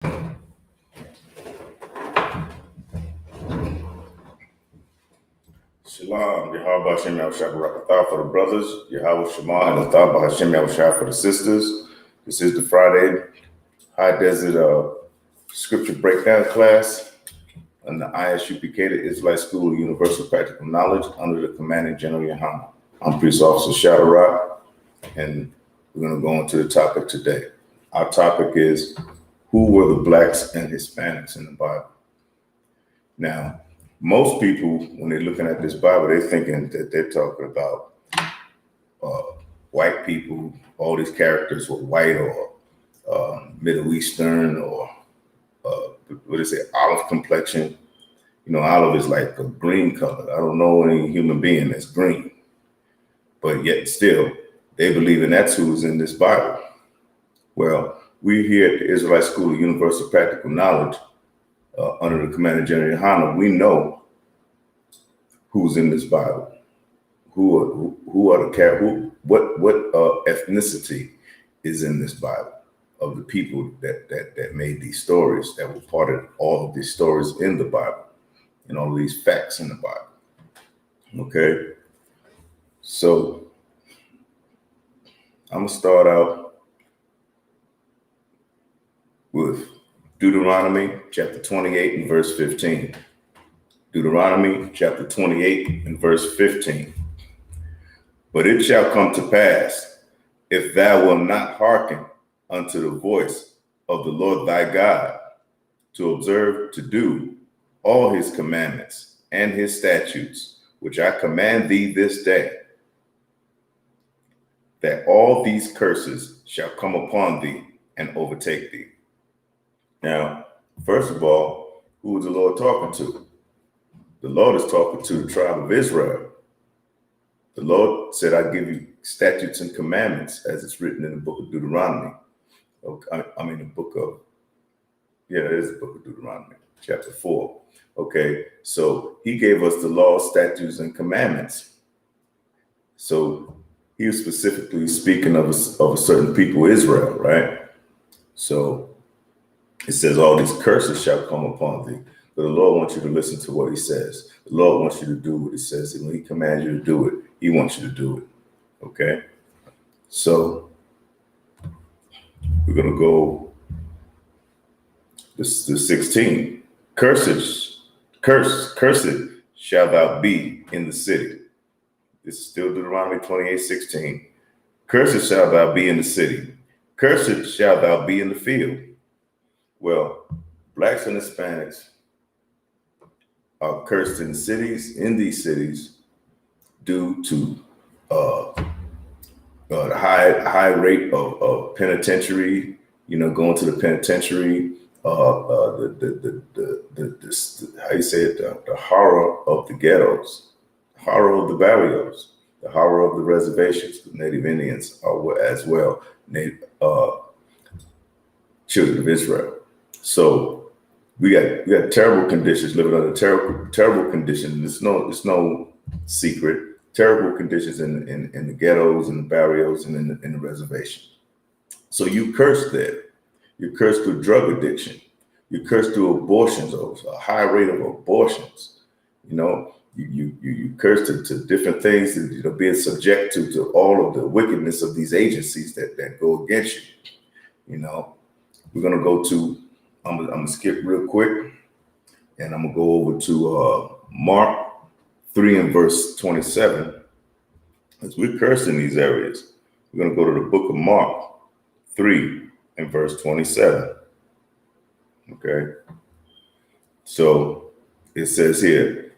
Shalom, Yahweh Hashem Yahushua Barakatah for the brothers, Yahweh Shema and Athah Hashem Yahushua for the sisters. This is the Friday High Desert Scripture Breakdown class in the ISUPK, the Israelite School of Universal Practical Knowledge, under the commanding General Yahama. I'm Police Officer Shadrach, and we're going to go into the topic today. Our topic is, who were the blacks and Hispanics in the Bible? Now, most people, when they're looking at this Bible, they're thinking that they're talking about white people. All these characters were white or Middle Eastern or what is it, olive complexion. You know, olive is like a green color. I don't know any human being that's green, but yet still they believe in that's who's in this Bible. Well, we here at the Israelite School of Universal Practical Knowledge, under the command of General Yohana, we know who's in this Bible, what ethnicity is in this Bible of the people that made these stories, that were part of all of these stories in the Bible and all of these facts in the Bible. Okay, so I'm gonna start out with Deuteronomy chapter 28 and verse 15. Deuteronomy chapter 28 and verse 15. But it shall come to pass, if thou wilt not hearken unto the voice of the Lord thy God, to observe to do all his commandments and his statutes, which I command thee this day, that all these curses shall come upon thee and overtake thee. Now, first of all, who is the Lord talking to? The Lord is talking to the tribe of Israel. The Lord said, I give you statutes and commandments as it's written in the book of Deuteronomy. The book of Deuteronomy, chapter 4. Okay, so he gave us the law, statutes, and commandments. So he was specifically speaking of a certain people, Israel, right? So it says, all these curses shall come upon thee. But the Lord wants you to listen to what he says. The Lord wants you to do what he says. And when he commands you to do it, he wants you to do it. Okay? So we're going to go to 16. Cursed shall thou be in the city. This is still Deuteronomy 28:16. Cursed shall thou be in the city. Cursed shall thou be in the field. Well, blacks and Hispanics are cursed in these cities, due to the high rate of penitentiary, going to the penitentiary, how you say it, the horror of the ghettos, horror of the barrios, the horror of the reservations. The Native Indians are as well, children of Israel. So we got terrible conditions, living under terrible conditions. It's no secret. Terrible conditions in the ghettos and the barrios and in the reservation. So you cursed there. You cursed through drug addiction. You cursed through abortions, a high rate of abortions. You cursed to different things, being subject to all of the wickedness of these agencies that go against you. We're gonna go to. I'm gonna skip real quick, and I'm gonna go over to Mark 3 and verse 27. As we're cursing these areas, we're gonna go to the book of Mark 3 and verse 27. Okay. So it says here,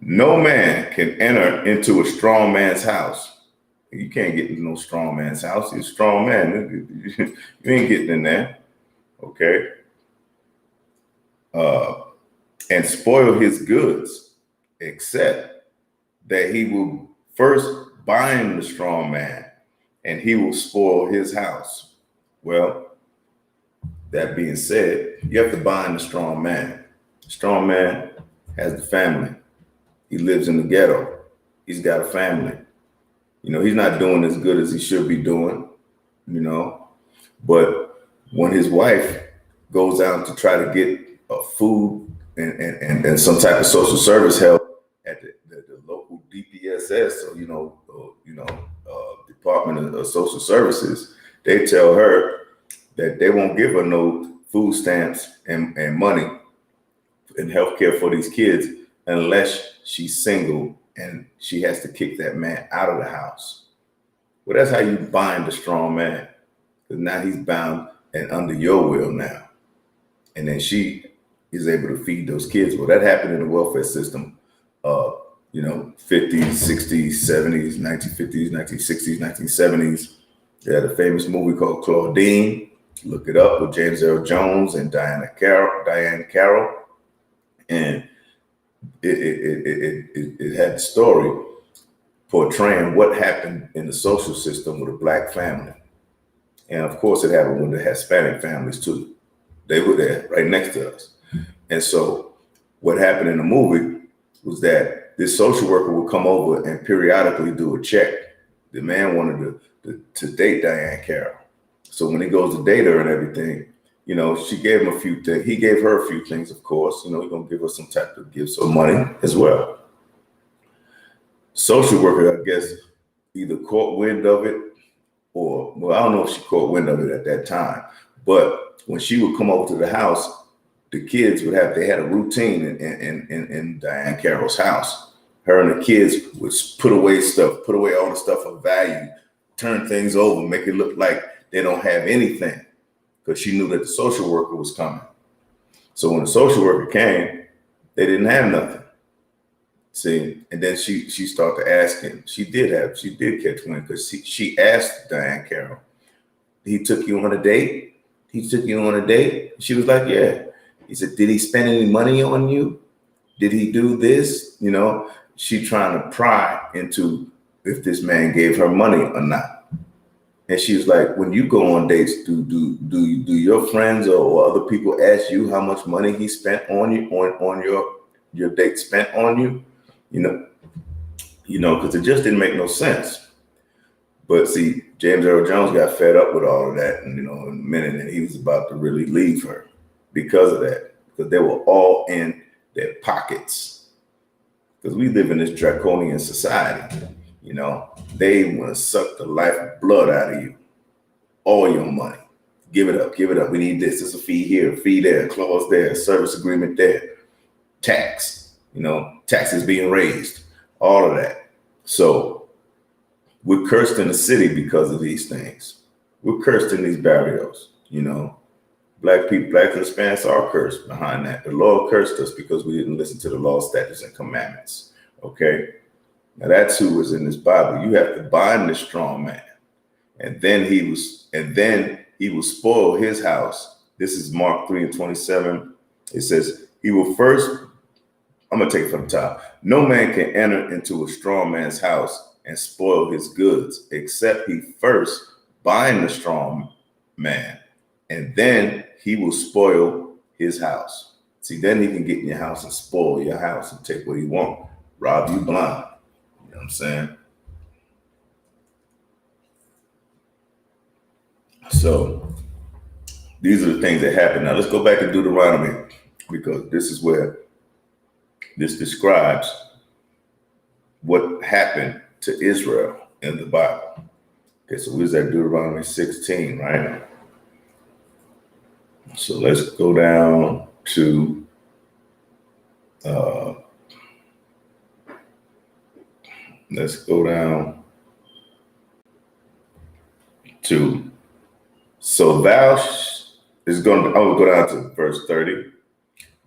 no man can enter into a strong man's house. You can't get into no strong man's house. He's a strong man. You ain't getting in there. Okay. And spoil his goods, except that he will first bind the strong man, and he will spoil his house. Well, that being said, you have to bind the strong man. The strong man has the family. He lives in the ghetto. He's got a family. He's not doing as good as he should be doing, but when his wife goes out to try to get food and some type of social service help at the local DPSS, or Department of Social Services, they tell her that they won't give her no food stamps and money and health care for these kids unless she's single and she has to kick that man out of the house. Well, that's how you bind a strong man, because now he's bound and under your will now. And then she is able to feed those kids. Well, that happened in the welfare system, 50s, 60s, 70s, 1950s, 1960s, 1970s. They had a famous movie called Claudine. Look it up, with James Earl Jones and Diane Carroll. And it had the story portraying what happened in the social system with a Black family. And of course, it happened with the Hispanic families too. They were there right next to us. And so what happened in the movie was that this social worker would come over and periodically do a check. The man wanted to date Diane Carroll. So when he goes to date her and everything, she gave him a few things. He gave her a few things, of course. He's going to give her some type of gifts or money as well. Social worker, I guess, either caught wind of it or, well, I don't know if she caught wind of it at that time. But when she would come over to the house, the kids they had a routine in Diane Carroll's house. Her and the kids would put away all the stuff of value, turn things over, make it look like they don't have anything, because she knew that the social worker was coming. So when the social worker came, they didn't have nothing. See, and then she started asking. She did catch wind, because she asked Diane Carroll, "He took you on a date? He took you on a date?" She was like, "Yeah." He said, "Did he spend any money on you? Did he do this?" She trying to pry into if this man gave her money or not. And she was like, "When you go on dates, do your friends or other people ask you how much money he spent on you, on your date spent on you?" Because it just didn't make no sense. But see, James Earl Jones got fed up with all of that, and in a minute, and he was about to really leave her because of that, because they were all in their pockets. Because we live in this draconian society, they want to suck the life blood out of you, all your money. Give it up. We need this. There's a fee here, fee there, clause there, service agreement there, tax, taxes being raised, all of that. So we're cursed in the city because of these things. We're cursed in these barrios, Black people, Black Hispanics are cursed behind that. The Lord cursed us because we didn't listen to the law, statutes, and commandments. Okay? Now that's who was in this Bible. You have to bind the strong man. And then he will spoil his house. This is Mark 3:27. It says, he will first, I'm going to take it from the top. No man can enter into a strong man's house and spoil his goods, except he first bind the strong man, and then he will spoil his house. See, then he can get in your house and spoil your house and take what he wants, rob you blind. You know what I'm saying? So these are the things that happen. Now let's go back to Deuteronomy, because this is where this describes what happened to Israel in the Bible. Okay, so we're at Deuteronomy 16, right? So let's go down to so I will go down to verse 30.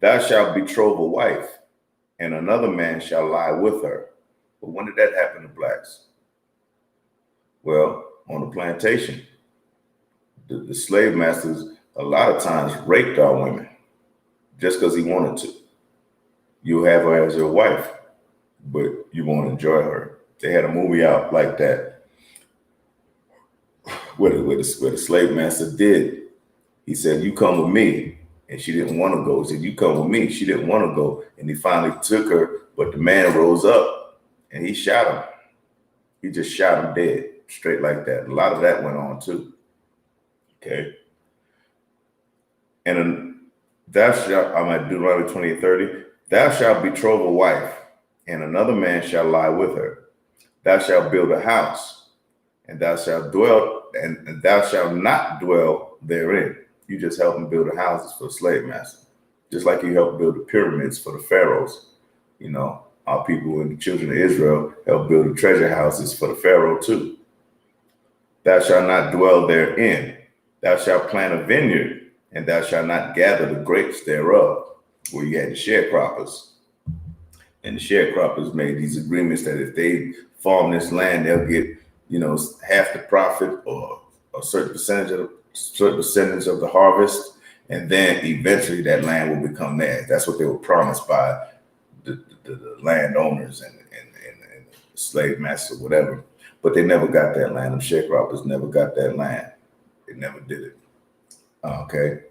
Thou shalt betroth a wife, and another man shall lie with her. But when did that happen to Blacks? Well, on the plantation. The slave masters a lot of times raped our women just because he wanted to. You have her as your wife, but you won't enjoy her. They had a movie out like that where the slave master did. He said, "You come with me." And she didn't want to go. He said, "You come with me." She didn't want to go. And he finally took her, but the man rose up and he shot him. He just shot him dead, straight like that. A lot of that went on too. Okay. And thou shalt, I'm at Deuteronomy 28:30, thou shalt betroth a wife, and another man shall lie with her. Thou shalt build a house, and thou shalt dwell, and thou shalt not dwell therein. You just help them build the houses for the slave master, just like you help build the pyramids for the pharaohs. You know, our people and the children of Israel help build the treasure houses for the pharaoh too. Thou shalt not dwell therein. Thou shalt plant a vineyard, and thou shalt not gather the grapes thereof. Where you had the sharecroppers. And the sharecroppers made these agreements that if they farm this land, they'll get, you know, half the profit or a certain percentage of the harvest, and then eventually that land will become theirs. That's what they were promised by the landowners and the slave masters or whatever. But they never got that land. The sharecroppers never got that land. They never did it. Okay.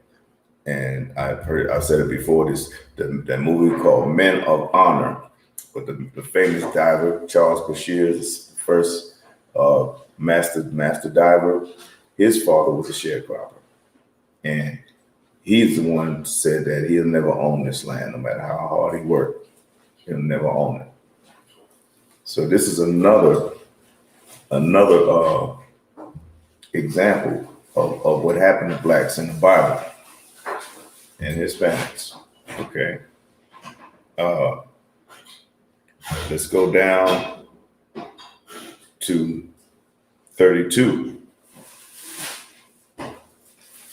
And I've said it before, that movie called Men of Honor, with the famous diver, Charles Bashir, is the first master diver. His father was a sharecropper. And he's the one who said that he'll never own this land, no matter how hard he worked. He'll never own it. So this is another example of what happened to blacks in the Bible and Hispanics. Okay. Let's go down to 32.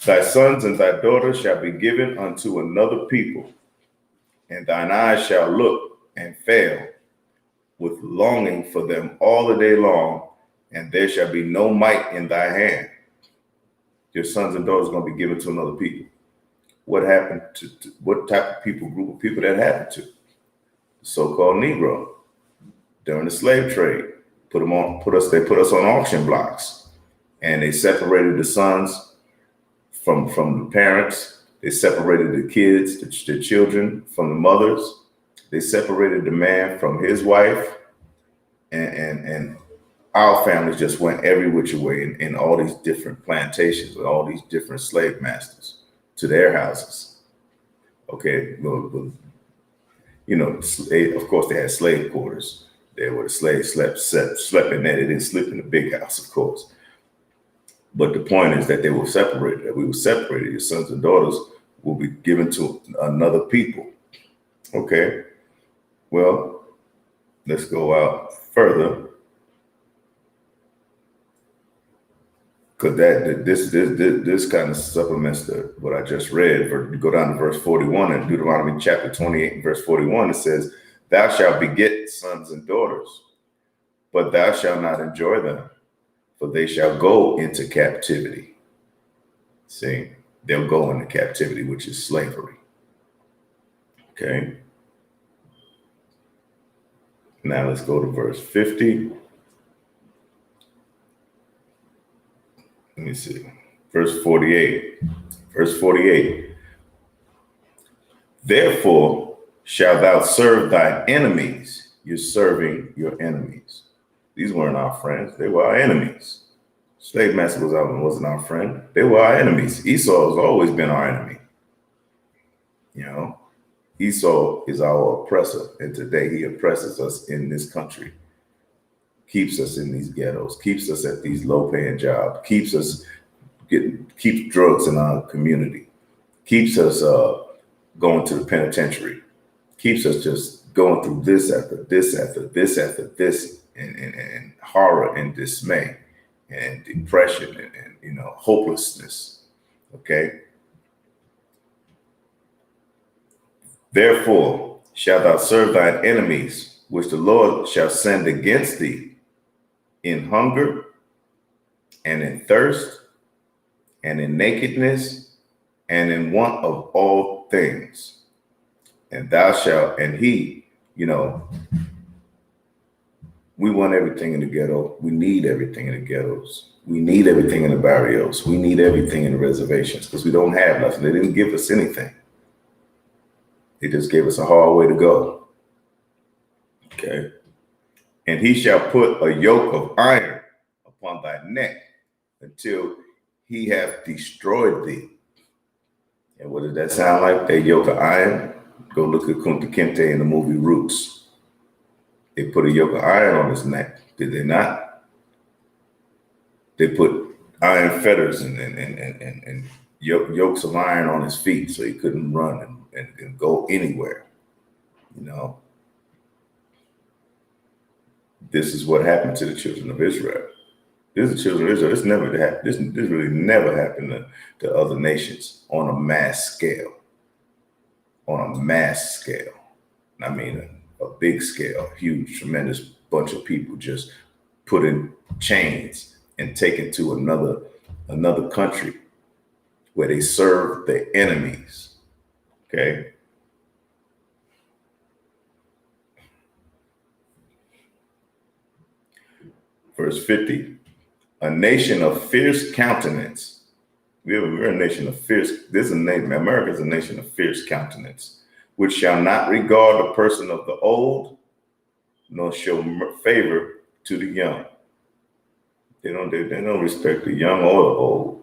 Thy sons and thy daughters shall be given unto another people, and thine eyes shall look and fail with longing for them all the day long, and there shall be no might in thy hand. Your sons and daughters are going to be given to another people. What happened to what type of people, group of people that happened to? The so-called Negro during the slave trade. They put us on auction blocks, and they separated the sons from the parents. They separated the kids, the children from the mothers. They separated the man from his wife, and our families just went every which way in all these different plantations with all these different slave masters to their houses. Okay, well, you know, of course they had slave quarters. There where the slaves slept in there. They didn't sleep in the big house, of course. But the point is that they were separated, that we were separated. Your sons and daughters will be given to another people. Okay, well, let's go out further. Because this kind of supplements what I just read. You go down to verse 41 in Deuteronomy Chapter 28 and verse 41. It says, thou shalt beget sons and daughters, but thou shalt not enjoy them, for they shall go into captivity. See, they'll go into captivity, which is slavery. Okay. Now let's go to verse 50. Let me see. Verse 48. Verse 48. Therefore shalt thou serve thine enemies. You're serving your enemies. These weren't our friends. They were our enemies. Slave master wasn't our friend. They were our enemies. Esau has always been our enemy. You know, Esau is our oppressor. And today he oppresses us in this country. Keeps us in these ghettos, keeps us at these low-paying jobs, keeps drugs in our community, keeps us going to the penitentiary, keeps us just going through this after this after this after this, and horror and dismay and depression and you know, hopelessness. Okay. Therefore shalt thou serve thine enemies, which the Lord shall send against thee, in hunger and in thirst and in nakedness and in want of all things. And thou shalt, and he, you know, we want everything in the ghetto. We need everything in the ghettos. We need everything in the barrios. We need everything in the reservations because we don't have nothing. They didn't give us anything. They just gave us a hard way to go. Okay. And he shall put a yoke of iron upon thy neck until he hath destroyed thee. And what did that sound like? That yoke of iron? Go look at Kunta Kinte in the movie Roots. They put a yoke of iron on his neck, did they not? They put iron fetters and yokes of iron on his feet so he couldn't run and go anywhere. You know, this is what happened to the children of Israel. This is the children of Israel. This never happened. This really never happened to other nations on a mass scale. On a mass scale. I mean, a big scale, huge, tremendous bunch of people just put in chains and taken to another country where they serve their enemies. Okay. Verse 50, a nation of fierce countenance. We're a nation of fierce. America is a nation of fierce countenance, which shall not regard the person of the old, nor show favor to the young. They don't respect the young or the old.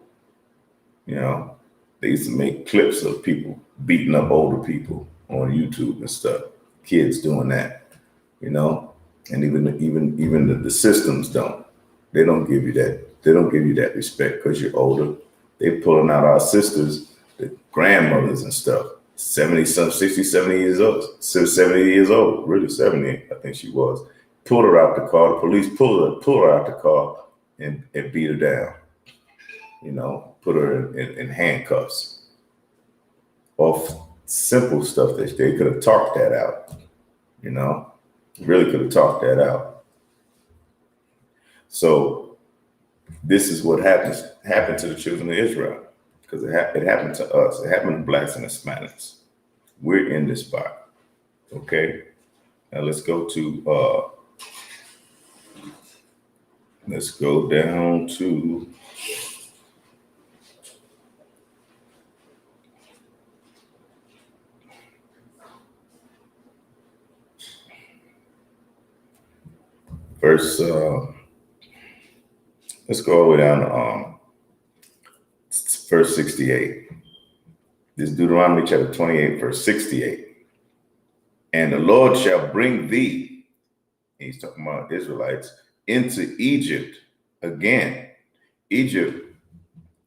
You know, they used to make clips of people beating up older people on YouTube and stuff. Kids doing that, you know, and even the systems don't. They don't give you that. They don't give you that respect because you're older. They pulling out our sisters, the grandmothers and stuff. 70, 60, 70 years old, 70 years old, really 70, I think she was. Pulled her out the car. The police pulled her out the car and beat her down. You know, put her in handcuffs. Off simple stuff that they could have talked that out. You know, really could have talked that out. So this is what happened to the children of Israel. Because it happened to us. It happened to blacks and Hispanics. We're in this spot. Okay. Now let's go to let's go down to verse let's go all the way down to verse 68. This is Deuteronomy chapter 28, verse 68. And the Lord shall bring thee, he's talking about Israelites, into Egypt again. Egypt,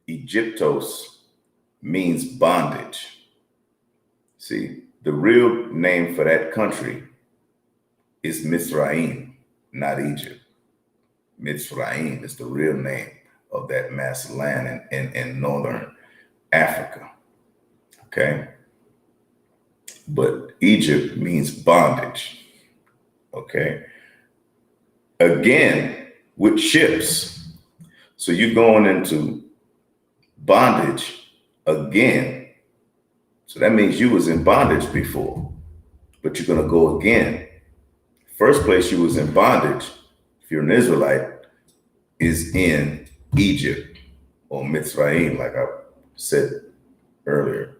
Egyptos, means bondage. See, the real name for that country is Mizraim, not Egypt. Mizraim is the real name of that mass land in northern Africa. Okay. But Egypt means bondage. Okay. Again, with ships. So you're going into bondage again. So that means you was in bondage before, but you're going to go again. First place you was in bondage, if you're an Israelite, is in Egypt or Mitzrayim, like I said earlier.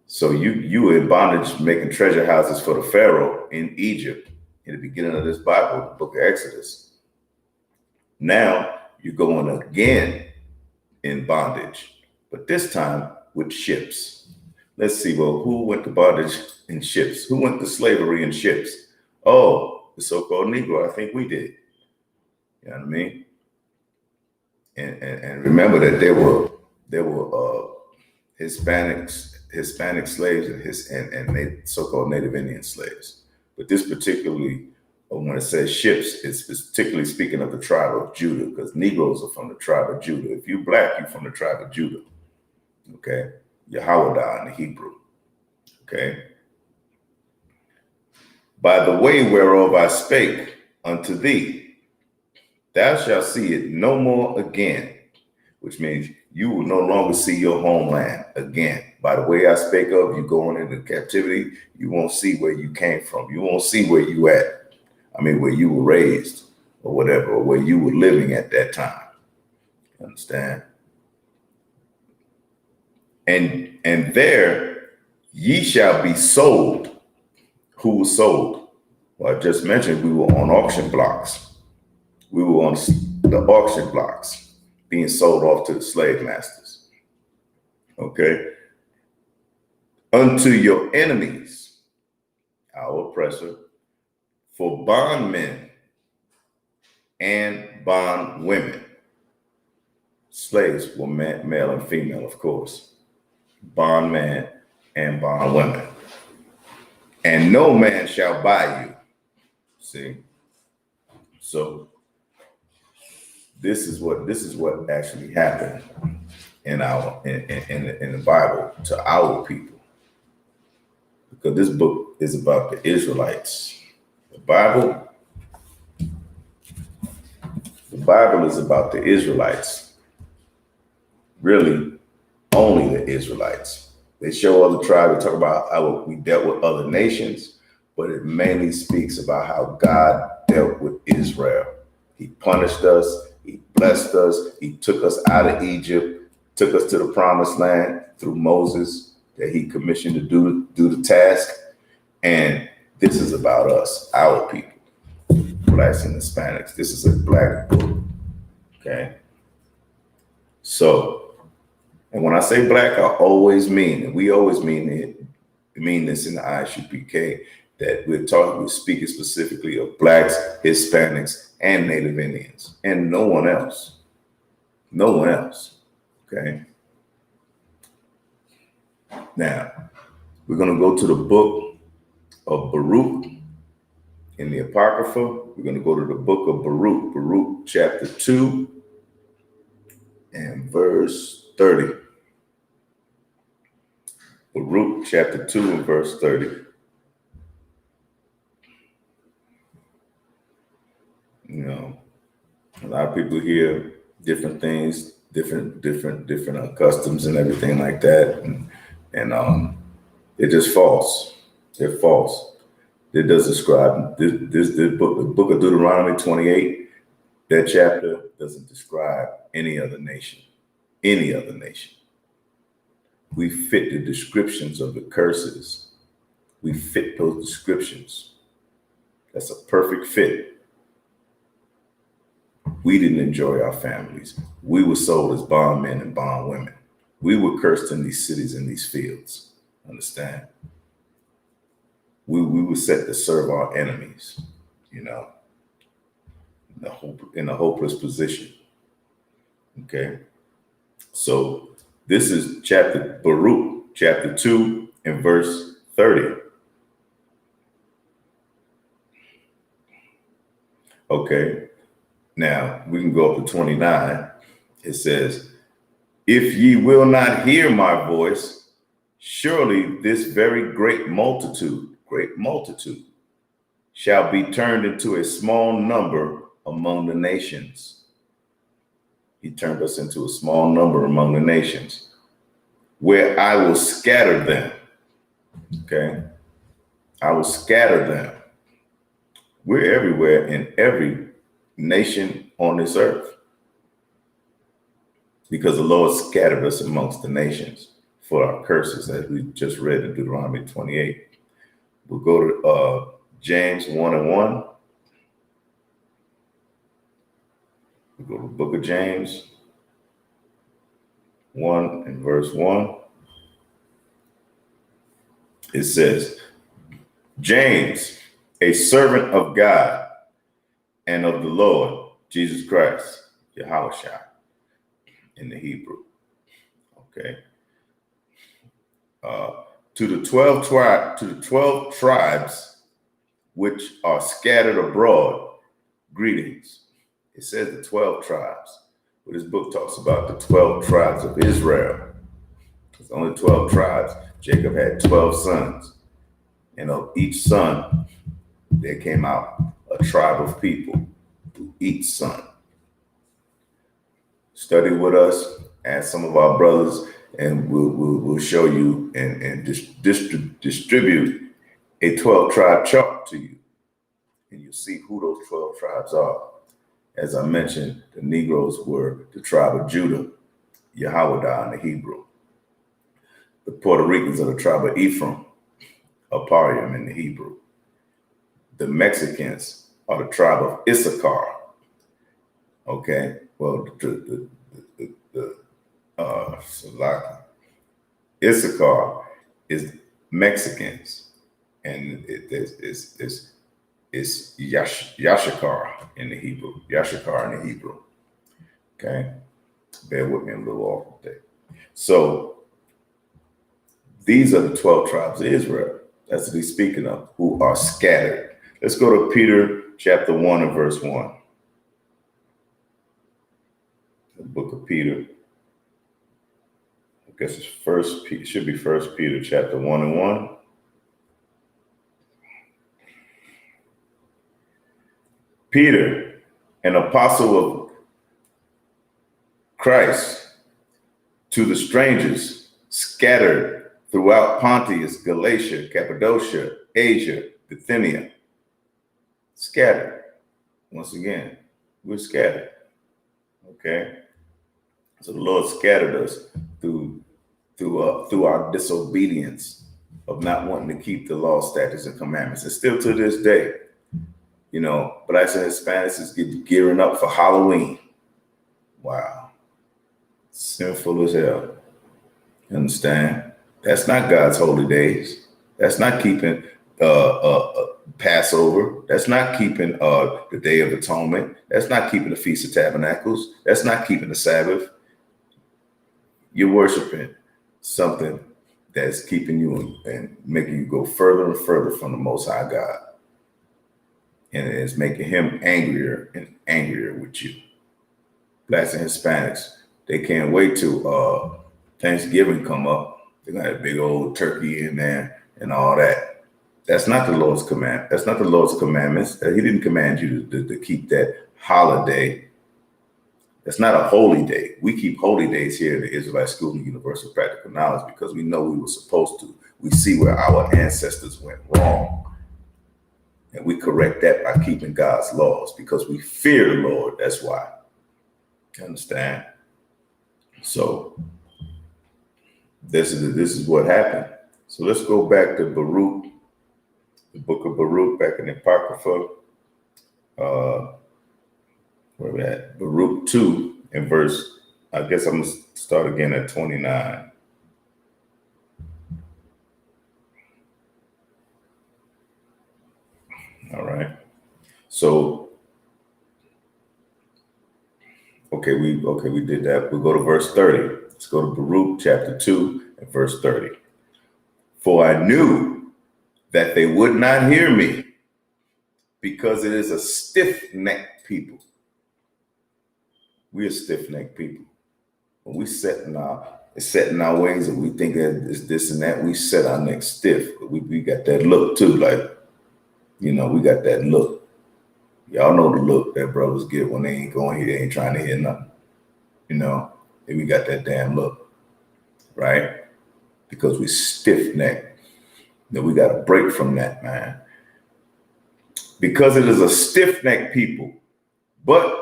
So you were in bondage making treasure houses for the Pharaoh in Egypt in the beginning of this Bible, the book of Exodus. Now you're going again in bondage, but this time with ships. Let's see, well, who went to bondage in ships? Who went to slavery in ships? Oh, the so-called Negro. I think we did. You know what I mean? And remember that there were Hispanic slaves and so-called Native Indian slaves. But this particularly, when it says ships, it's particularly speaking of the tribe of Judah, because Negroes are from the tribe of Judah. If you're black, you're from the tribe of Judah. Okay? Yahawada in the Hebrew. Okay? By the way whereof I spake unto thee, thou shalt see it no more again, which means you will no longer see your homeland again. By the way I spake of you going into captivity, you won't see where you came from. You won't see where you at. I mean, where you were raised or whatever, or where you were living at that time. Understand? And there ye shall be sold. Who was sold? Well, I just mentioned we were on auction blocks. We were on the auction blocks being sold off to the slave masters. Okay. unto your enemies, our oppressor, for bondmen and bondwomen. Slaves were male and female, of course. Bondman and bondwomen. And no man shall buy you. See? So this is what actually happened in the Bible to our people. Because this book is about the Israelites. The Bible is about the Israelites. Really, only the Israelites. They show other tribes, they talk about how we dealt with other nations, but it mainly speaks about how God dealt with Israel. He punished us, he blessed us, he took us out of Egypt, took us to the promised land through Moses that he commissioned to do the task. And this is about us, our people, Blacks and Hispanics. This is a Black book, okay? So, and when I say Black, I always mean, and we always mean this in the ISUPK, that we're speaking specifically of Blacks, Hispanics, and Native Indians, and no one else. No one else, okay? Now, we're going to go to the book of Baruch in the Apocrypha. We're going to go to the book of Baruch, Baruch chapter 2 and verse 30. Baruch chapter 2 and verse 30. You know, a lot of people hear different things, different customs and everything like that, and they're just false. They're false. It does describe this book, the book of Deuteronomy 28. That chapter doesn't describe any other nation. Any other nation. We fit the descriptions of the curses. We fit those descriptions. That's a perfect fit. We didn't enjoy our families. We were sold as bondmen and bondwomen. We were cursed in these cities and these fields. Understand? We were set to serve our enemies, you know, in a hopeless position. Okay. So this is Baruch chapter 2 and verse 30. Okay. Now we can go up to 29. It says, if ye will not hear my voice, surely this very great multitude shall be turned into a small number among the nations. He turned us into a small number among the nations, where I will scatter them. Okay. I will scatter them. We're everywhere in every nation on this earth, because the Lord scattered us amongst the nations for our curses, as we just read in Deuteronomy 28. We'll go to James 1 and 1. We'll go to the book of James 1 and verse 1. It says, James, a servant of God and of the Lord Jesus Christ, Yahushua in the Hebrew. Okay. To the 12 tribes which are scattered abroad, greetings. It says the 12 tribes. But this book talks about the 12 tribes of Israel. There's only 12 tribes. Jacob had 12 sons. And of each son, there came out a tribe of people through each son. Study with us, ask some of our brothers, and we'll show you and distribute a 12 tribe chart to you. And you'll see who those 12 tribes are. As I mentioned, the Negroes were the tribe of Judah, Yahweh in the Hebrew. The Puerto Ricans are the tribe of Ephraim, Aparium in the Hebrew. The Mexicans are the tribe of Issachar. Okay, well, Issachar is Mexicans, and it's Yashikar in the Hebrew. Yashikar in the Hebrew. Okay, bear with me a little off there. So these are the 12 tribes of Israel. That's what he's speaking of, who are scattered. Let's go to Peter chapter 1 and verse 1. The book of Peter. I guess it should be First Peter chapter 1 and 1. Peter, an apostle of Christ, to the strangers scattered throughout Pontus, Galatia, Cappadocia, Asia, Bithynia. Scattered. Once again, we're scattered. Okay? So the Lord scattered us through our disobedience of not wanting to keep the law, statutes, and commandments. And still to this day, Blacks and Hispanics is gearing up for Haloween. Wow. Sinful as hell. You understand? That's not God's holy days. That's not keeping Passover. That's not keeping the Day of Atonement. That's not keeping the Feast of Tabernacles. That's not keeping the Sabbath. You're worshiping something that's keeping you and making you go further and further from the Most High God. And it's making him angrier and angrier with you. Blacks and Hispanics, they can't wait till Thanksgiving come up. They're gonna have a big old turkey in there and all that. That's not the Lord's command. That's not the Lord's commandments. He didn't command you to keep that holiday. That's not a holy day. We keep holy days here in the Israelite School of Universal Practical Knowledge because we know we were supposed to. We see where our ancestors went wrong. And we correct that by keeping God's laws because we fear the Lord. That's why. You understand? So this is what happened. So let's go back to Baruch, the book of Baruch, back in the Apocrypha. Where we at? Baruch 2 and verse, I guess I'm going to start again at 29. All right. So, okay, we did that. We'll go to verse 30. Let's go to Baruch chapter 2 and verse 30. For I knew that they would not hear me because it is a stiff-necked people. We are stiff-necked people. When we set in our ways and we think that it's this and that, we set our neck stiff. We got that look too, like, we got that look. Y'all know the look that brothers get when they ain't going here, they ain't trying to hear nothing. And we got that damn look, right? Because we stiff-necked. Then we got to break from that, man. Because it is a stiff-necked people, but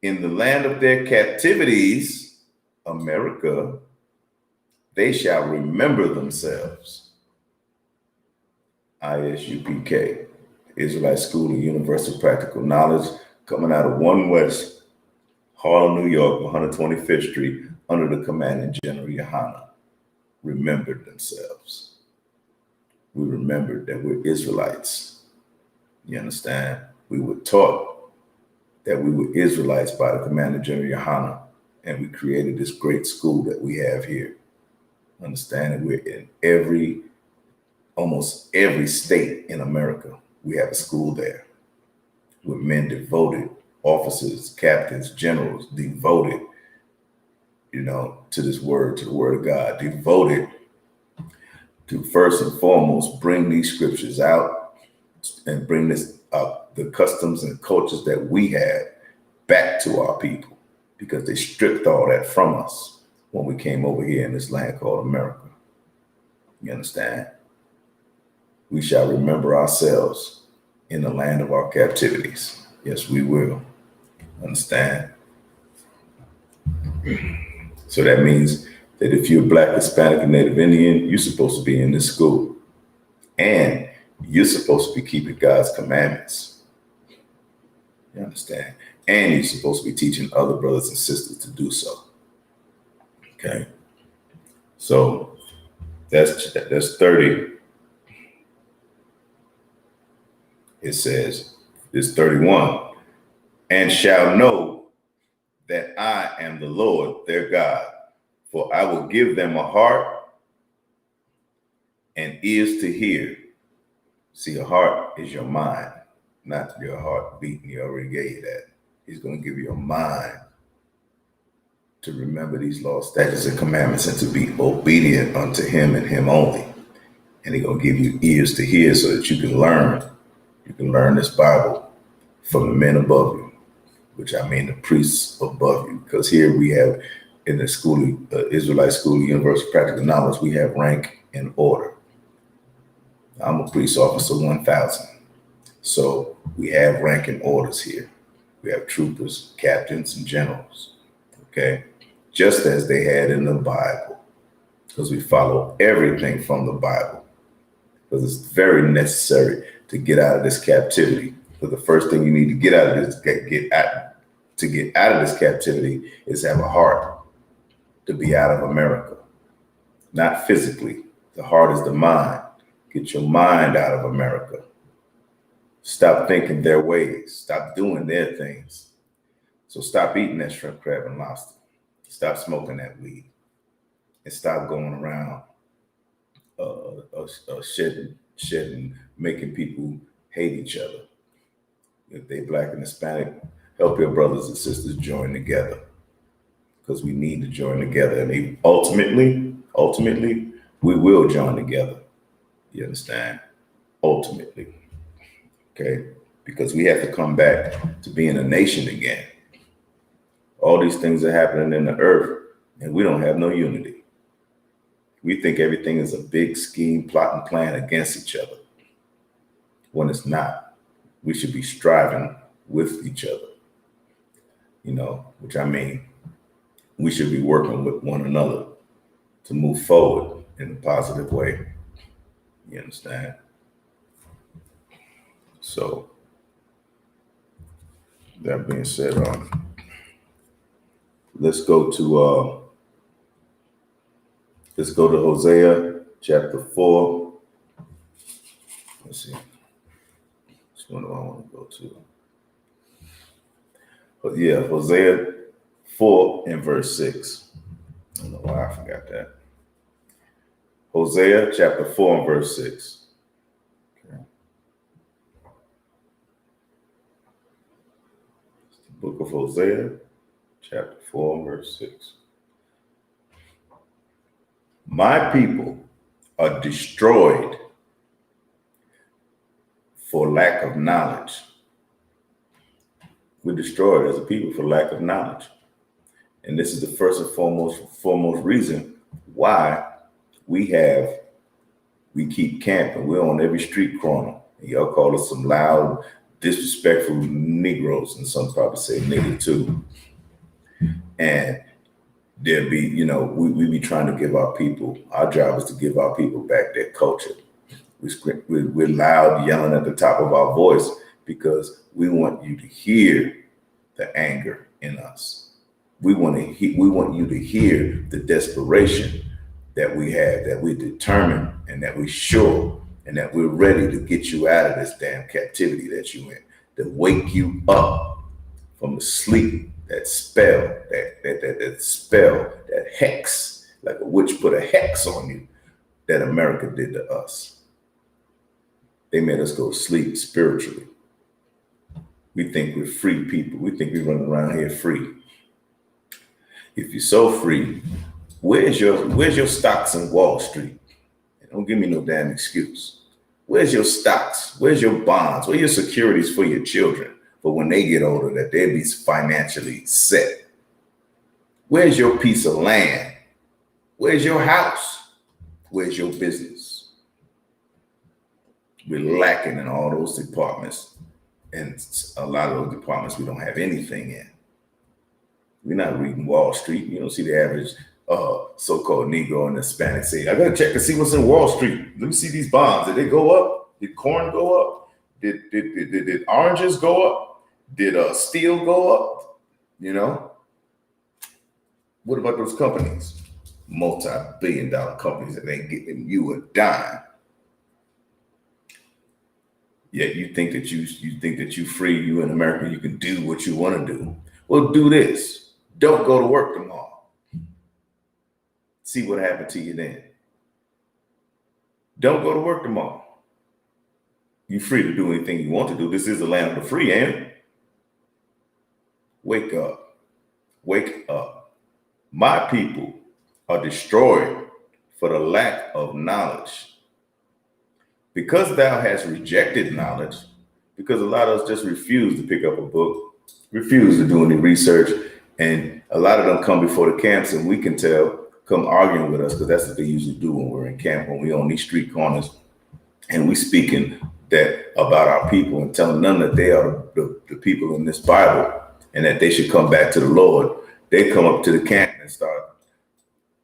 in the land of their captivities, America, they shall remember themselves. ISUPK, Israelite School of Universal Practical Knowledge, coming out of 1 West, Harlem, New York, 125th Street, under the commanding General Yohana, remembered themselves. We remembered that we're Israelites. You understand? We were taught that we were Israelites by the Commander General Yohana, and we created this great school that we have here. Understand that we're in almost every state in America. We have a school there with men devoted, officers, captains, generals, devoted, to this word, to the word of God, devoted to first and foremost bring these scriptures out and bring this up, the customs and cultures that we had back to our people, because they stripped all that from us when we came over here in this land called America. You understand? We shall remember ourselves in the land of our captivities. Yes, we will. Understand? So that means that if you're Black, Hispanic, and Native Indian, you're supposed to be in this school. And you're supposed to be keeping God's commandments. You understand? And you're supposed to be teaching other brothers and sisters to do so. Okay? So That's 30. It says, it's 31. And shall know that I am the Lord their God, for I will give them a heart and ears to hear. See, a heart is your mind, not your heart beating. He already gave you that. He's going to give you a mind to remember these laws, statutes, and commandments, and to be obedient unto him and him only. And he's going to give you ears to hear so that you can learn. You can learn this Bible from the men above you, which I mean the priests above you. Because here we have, in the school, Israelite School of Universal Practical Knowledge, we have rank and order. I'm a police officer 1000. So we have rank and orders here. We have troopers, captains, and generals. Okay? Just as they had in the Bible. Because we follow everything from the Bible. Because it's very necessary to get out of this captivity. Because the first thing you need to get out of this, get out of this captivity is have a heart to be out of America. Not physically. The heart is the mind. Get your mind out of America. Stop thinking their ways. Stop doing their things. So stop eating that shrimp, crab, and lobster. Stop smoking that weed. And stop going around shedding, making people hate each other. If they Black and Hispanic, help your brothers and sisters join together. Because we need to join together. And ultimately, we will join together. You understand? Ultimately. Okay? Because we have to come back to being a nation again. All these things are happening in the earth, and we don't have no unity. We think everything is a big scheme, plot, and plan against each other. When it's not. We should be striving with each other. You know, which I mean, we should be working with one another to move forward in a positive way. You understand? So, that being said, let's go to Hosea chapter 4. Let's see. Which one do I want to go to? But yeah, Hosea 4 and verse 6. I don't know why I forgot that. Hosea chapter 4 and verse 6. Okay. It's the book of Hosea chapter 4 and verse 6. My people are destroyed for lack of knowledge. We're destroyed as a people for lack of knowledge. And this is the first and foremost reason why we keep camping. We're on every street corner. And y'all call us some loud, disrespectful Negroes, and some probably say nigger too. And there be, you know, we be trying to give our people, our job is to give our people back their culture. We're loud, yelling at the top of our voice because we want you to hear the anger in us. We want you to hear the desperation that we have, that we're determined and that we're sure and that we're ready to get you out of this damn captivity that you're in, to wake you up from the sleep, that spell, that spell, that hex, like a witch put a hex on you that America did to us. They made us go to sleep spiritually. We think we're free people. We think we're running around here free. If you're so free, where's your stocks in Wall Street? Don't give me no damn excuse. Where's your stocks? Where's your bonds? Where's your securities for your children? But when they get older, that they'll be financially set. Where's your piece of land? Where's your house? Where's your business? We're lacking in all those departments. And a lot of those departments we don't have anything in. We're not reading Wall Street. You don't see the average so-called Negro and Hispanic say, I gotta check and see what's in Wall Street. Let me see these bonds. Did they go up? Did corn go up? Did oranges go up? Did steel go up? You know? What about those companies? multi-billion-dollar companies that ain't getting you a dime. Yet you think that you free, you in America, you can do what you want to do. Well, do this. Don't go to work tomorrow. See what happened to you then. Don't go to work tomorrow. You're free to do anything you want to do. This is the land of the free, ain't it? Wake up. Wake up. My people are destroyed for the lack of knowledge. Because thou hast rejected knowledge, because a lot of us just refuse to pick up a book, refuse to do any research, and a lot of them come before the camps, and we can tell, come arguing with us, because that's what they usually do when we're in camp, when we're on these street corners, and we speaking that about our people and telling them that they are the people in this Bible and that they should come back to the Lord. They come up to the camp and start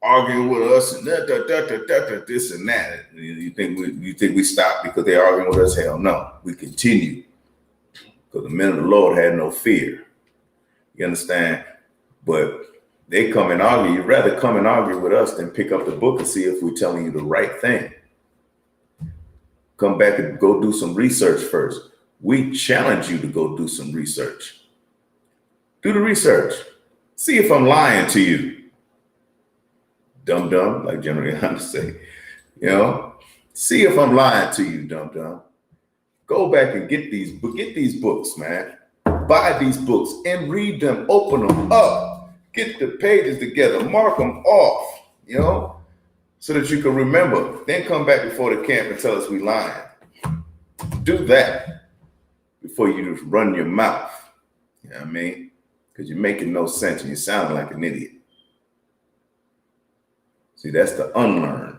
arguing with us and this and that. You think we stop because they're arguing with us? Hell no, we continue, because the men of the Lord had no fear. You understand? But they come and argue. You'd rather come and argue with us than pick up the book and see if we're telling you the right thing. Come back and go do some research first. We challenge you to go do some research. Do the research. See if I'm lying to you. Dumb, like General Hunter say. See if I'm lying to you, dumb. Go back and get these books, man. Buy these books and read them. Open them up. Get the pages together. Mark them off. So that you can remember. Then come back before the camp and tell us we lying. Do that before you just run your mouth. You know what I mean? Because you're making no sense and you're sounding like an idiot. See, that's the unlearned.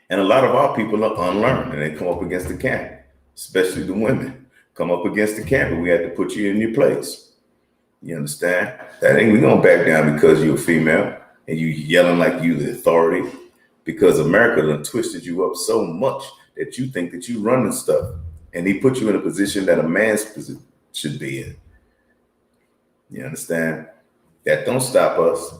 And a lot of our people are unlearned, and they come up against the camp, especially the women. Come up against the camp, and we have to put you in your place. You understand? That ain't we gonna back down because you're a female and you yelling like you the authority, because America done twisted you up so much that you think that you running stuff, and he put you in a position that a man's position should be in. You understand? That don't stop us.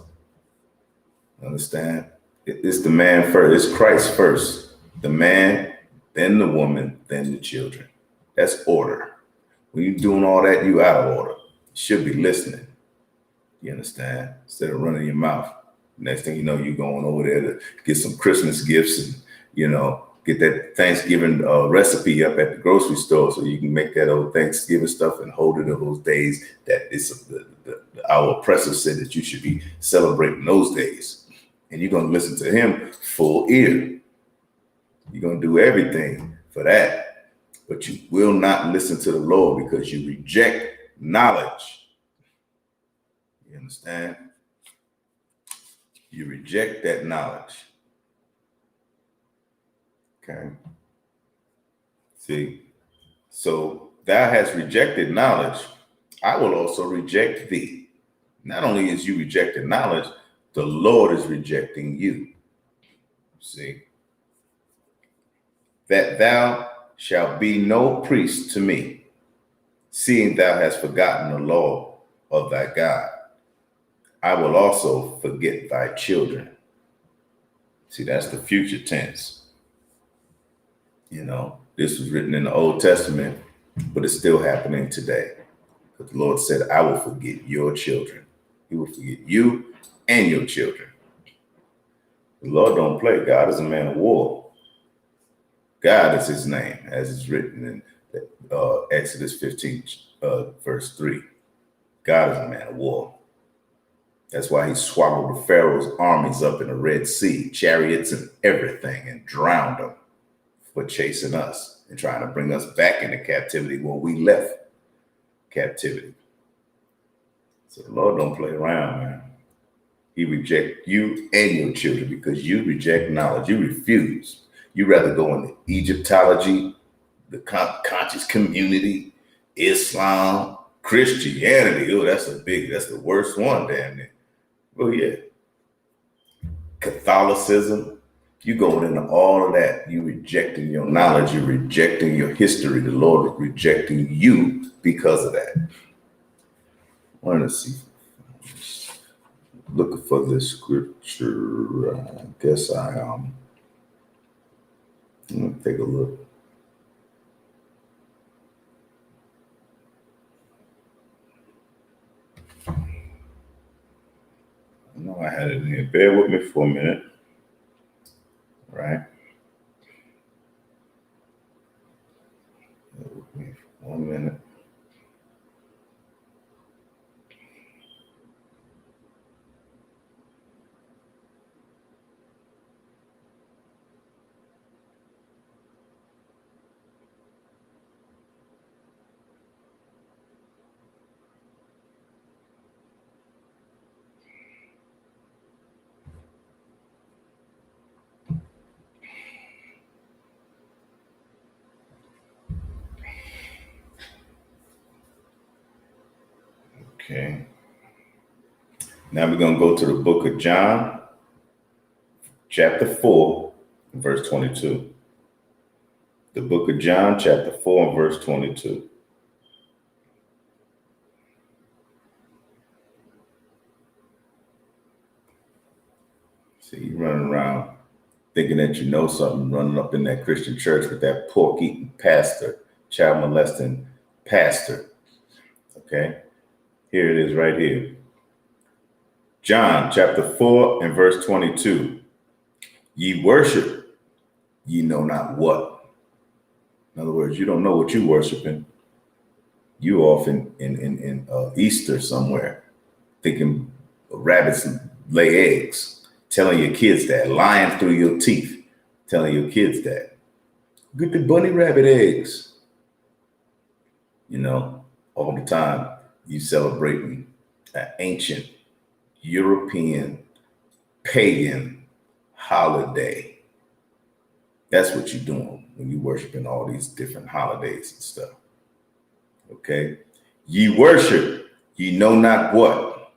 Understand? It's the man first. It's Christ first. The man, then the woman, then the children. That's order. When you're doing all that, you out of order. You should be listening. You understand? Instead of running your mouth. Next thing you know, you're going over there to get some Christmas gifts and, get that Thanksgiving recipe up at the grocery store so you can make that old Thanksgiving stuff and hold it on those days that our oppressor said that you should be celebrating those days. And you're going to listen to him full ear. You're going to do everything for that. But you will not listen to the Lord because you reject knowledge. You understand? You reject that knowledge. Okay. See, so thou hast rejected knowledge, I will also reject thee. Not only is you rejecting knowledge, the Lord is rejecting you. See, that thou shalt be no priest to me, seeing thou hast forgotten the law of thy God. I will also forget thy children. See, that's the future tense. This was written in the Old Testament, but it's still happening today. But the Lord said, I will forget your children. He will forget you and your children. The Lord don't play. God is a man of war. God is his name, as is written in Exodus 15, verse 3. God is a man of war. That's why he swallowed the Pharaoh's armies up in the Red Sea, chariots and everything, and drowned them for chasing us and trying to bring us back into captivity when we left captivity. So the Lord don't play around, man. He rejects you and your children because you reject knowledge. You refuse. You rather go into Egyptology, the conscious community, Islam, Christianity. Oh, that's the worst one, damn it. Well, yeah. Catholicism. You going into all of that. You rejecting your knowledge. You're rejecting your history. The Lord is rejecting you because of that. I want to see. looking for this scripture. I guess let me take a look. I know I had it in here. Bear with me for a minute. Right? Bear with me for 1 minute. Okay. Now we're going to go to the book of John, chapter 4, verse 22. The book of John, chapter 4, and verse 22. See, you running around thinking that you know something, running up in that Christian church with that pork-eating pastor, child molesting pastor. Okay, here it is right here. John chapter 4 and verse 22. Ye worship, ye know not what. In other words, you don't know what you worshiping. You off in Easter somewhere, thinking rabbits lay eggs, telling your kids that, lying through your teeth, telling your kids that. Get the bunny rabbit eggs. You know, all the time you celebrating an ancient European pagan holiday. That's what you're doing when you're worshiping all these different holidays and stuff. Okay. Ye worship, ye know not what.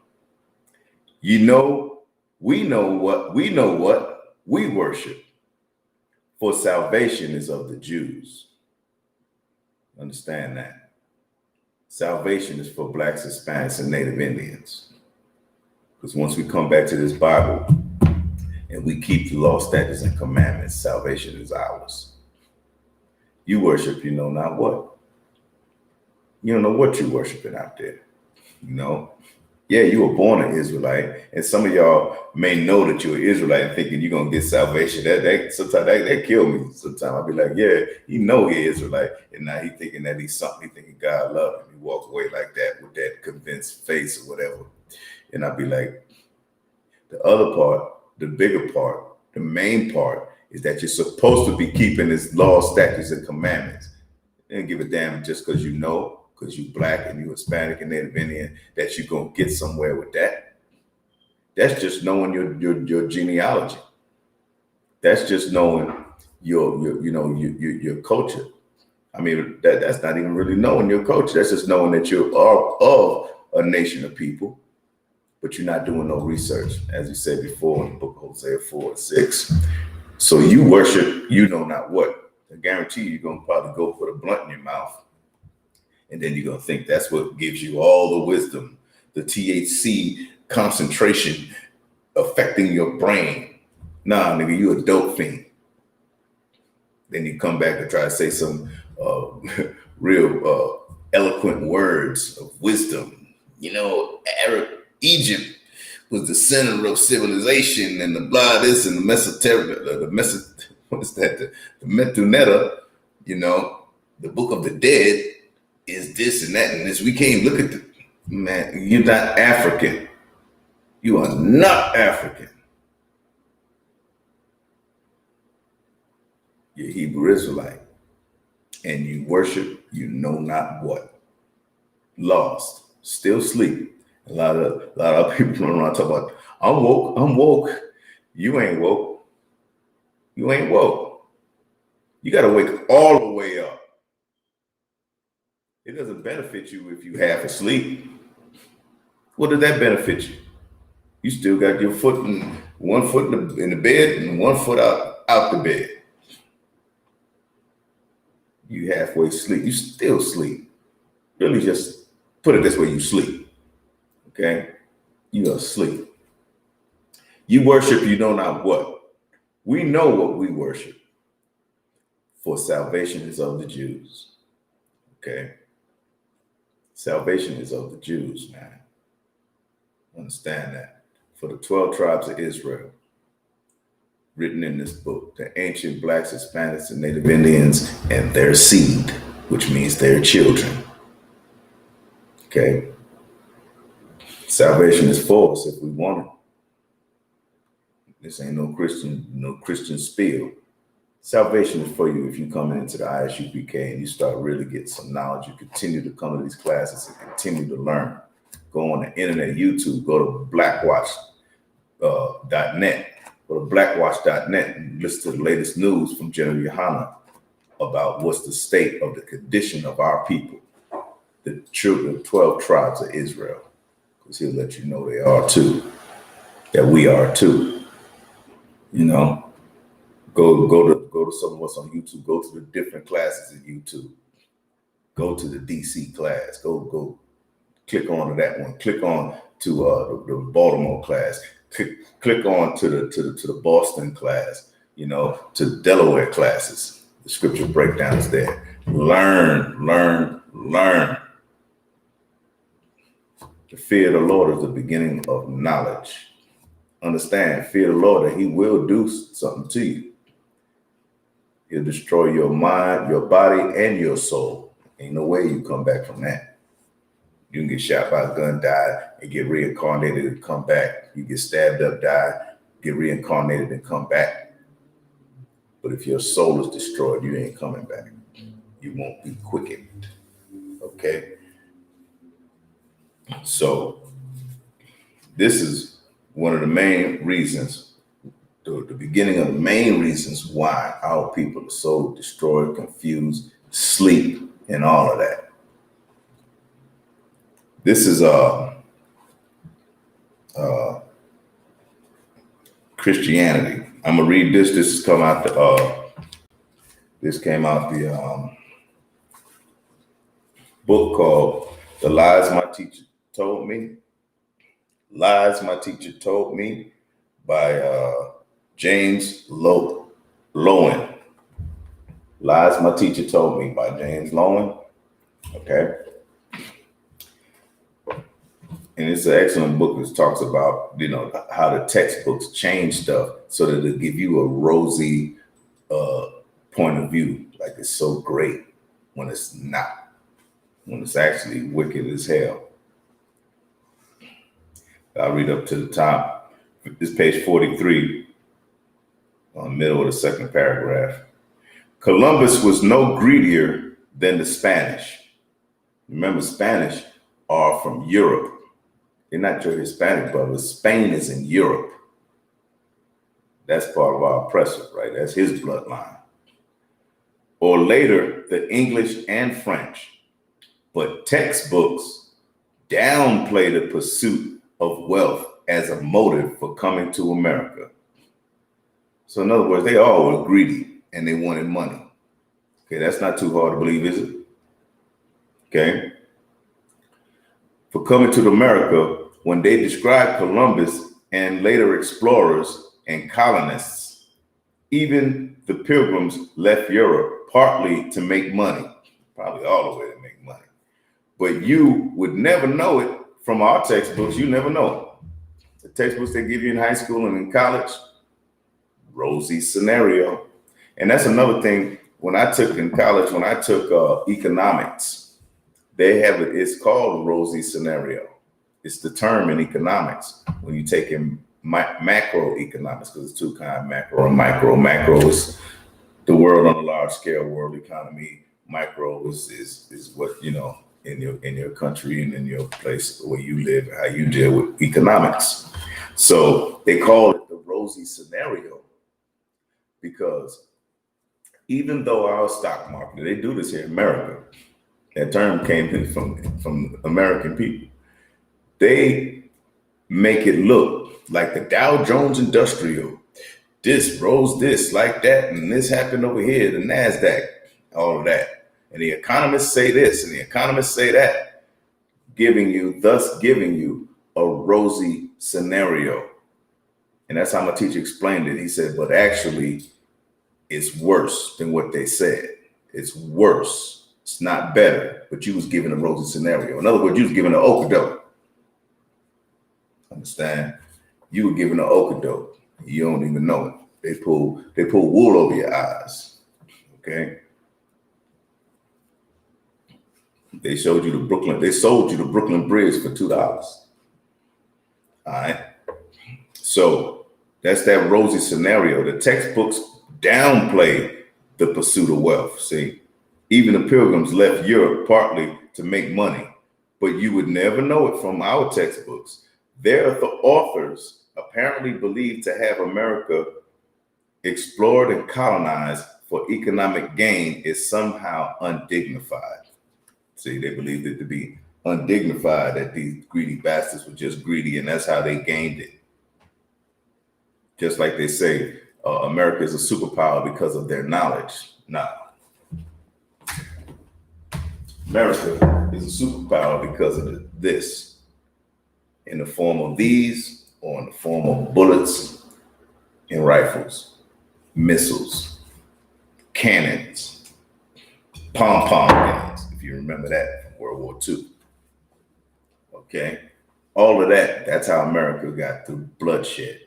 We know what we worship. For salvation is of the Jews. Understand that. Salvation is for Blacks, Hispanics, and Native Indians. Because once we come back to this Bible and we keep the law, statutes, and commandments, salvation is ours. You worship, you know not what. You don't know what you're worshiping out there. You know? Yeah, you were born an Israelite, and some of y'all may know that you're an Israelite and thinking you're gonna get salvation. Sometimes that kill me. Sometimes I'll be like, yeah, he know he's Israelite, and now he thinking that he's something. He thinking God love him. He walks away like that with that convinced face or whatever. And I'll be like, the other part, the bigger part, the main part is that you're supposed to be keeping his law, statutes, and commandments. And give a damn just because you know, because you Black and you Hispanic and Native Indian, that you're gonna get somewhere with that. That's just knowing your genealogy. That's just knowing your culture. I mean, that's not even really knowing your culture. That's just knowing that you are of a nation of people, but you're not doing no research, as you said before in the book of Hosea 4 and 6. So you worship, you know not what. I guarantee you're gonna probably go put a blunt in your mouth. And then you're going to think that's what gives you all the wisdom, the THC concentration affecting your brain. Nah, nigga, you a dope fiend. Then you come back and try to say some real eloquent words of wisdom. You know, Egypt was the center of civilization and the blah this and the the Metuneta, you know, the Book of the Dead. Is this and that and this. We can't look at the man. You're not African. You are not African. You're Hebrew Israelite. And you worship, you know not what. Lost. Still sleep. A lot of people run around talking about, I'm woke. You ain't woke. You ain't woke. You gotta wake all the way up. It doesn't benefit you if you half asleep. What does that benefit you? You still got your foot one foot in the bed and 1 foot out the bed. You halfway sleep. You still sleep. Really just put it this way, you sleep. Okay? You are asleep. You worship, you know not what. We know what we worship. For salvation is of the Jews. Okay? Salvation is of the Jews, man. Understand that. For the 12 tribes of Israel, written in this book, the ancient blacks, Hispanics, and Native Indians, and their seed, which means their children. Okay? Salvation is for us if we want it. This ain't no Christian spiel. Salvation is for you if you come into the ISUBK and you start really getting some knowledge. You continue to come to these classes and continue to learn. Go on the internet, YouTube, go to blackwatch.net. Go to blackwatch.net and listen to the latest news from General Yohana about what's the state of the condition of our people, the children, 12 tribes of Israel. Because he'll let you know they are too, that we are too. You know, go to some of us on YouTube. Go to the different classes in YouTube. Go to the DC class. Go click on to that one. Click on to the Baltimore class. Click on to the Boston class. You know, to Delaware classes. The scripture breakdown is there. Learn. The fear of the Lord is the beginning of knowledge. Understand, fear the Lord, that he will do something to you. He'll destroy your mind, your body, and your soul. Ain't no way you come back from that. You can get shot by a gun, die, and get reincarnated and come back. You get stabbed up, die, get reincarnated and come back. But if your soul is destroyed, you ain't coming back. You won't be quickened. Okay? So this is one of the main reasons, the beginning of the main reasons why our people are so destroyed, confused, sleep, and all of that. This is Christianity. I'm gonna read this. This came out the book called "The Lies My Teacher Told Me." Lies My Teacher Told Me by James Lowen. Lies My Teacher Told Me by James Lowen. Okay. And it's an excellent book that talks about, you know, how the textbooks change stuff so that it'll give you a rosy point of view. Like it's so great when it's not, when it's actually wicked as hell. I'll read up to the top. This page 43, on the middle of the second paragraph. Columbus was no greedier than the Spanish. Remember, Spanish are from Europe. They're not your Hispanic brothers. Spain is in Europe. That's part of our oppressor, right? That's his bloodline. Or later, the English and French. But textbooks downplay the pursuit of wealth as a motive for coming to America. So in other words, they all were greedy and they wanted money. Okay, that's not too hard to believe, is it? Okay. For coming to America, when they described Columbus and later explorers and colonists, even the pilgrims left Europe partly to make money, probably all the way to make money. But you would never know it from our textbooks. You never know it. The textbooks they give you in high school and in college, rosy scenario. And that's another thing. When I took in college, when I took economics, they have it, it's called rosy scenario. It's the term in economics when you take in macroeconomics, because it's two kinds, macro and micro. Macro is the world on a large scale, world economy. Micro is what, you know, in your country and in your place where you live, how you deal with economics. So they call it the rosy scenario because even though our stock market, they do this here in America, that term came from American people. They make it look like the Dow Jones Industrial, this rose this like that, and this happened over here, the NASDAQ, all of that. And the economists say this, and the economists say that, thus giving you a rosy scenario. And that's how my teacher explained it. He said, but actually, it's worse than what they said. It's worse. It's not better. But you was given a rosy scenario. In other words, you was given an okadoke. Understand? You were given an okadoke. You don't even know it. They pull wool over your eyes. Okay. They sold you the Brooklyn Bridge for $2. All right. So that's that rosy scenario. The textbooks downplay the pursuit of wealth. See, even the Pilgrims left Europe partly to make money, but you would never know it from our textbooks. Their authors apparently believed to have America explored and colonized for economic gain is somehow undignified. See, they believed it to be undignified, that these greedy bastards were just greedy, and that's how they gained it. Just like they say, America is a superpower because of their knowledge. No. America is a superpower because of this, in the form of these, or in the form of bullets and rifles, missiles, cannons, pom-pom guns, if you remember that from World War II. Okay? All of that, that's how America got through bloodshed.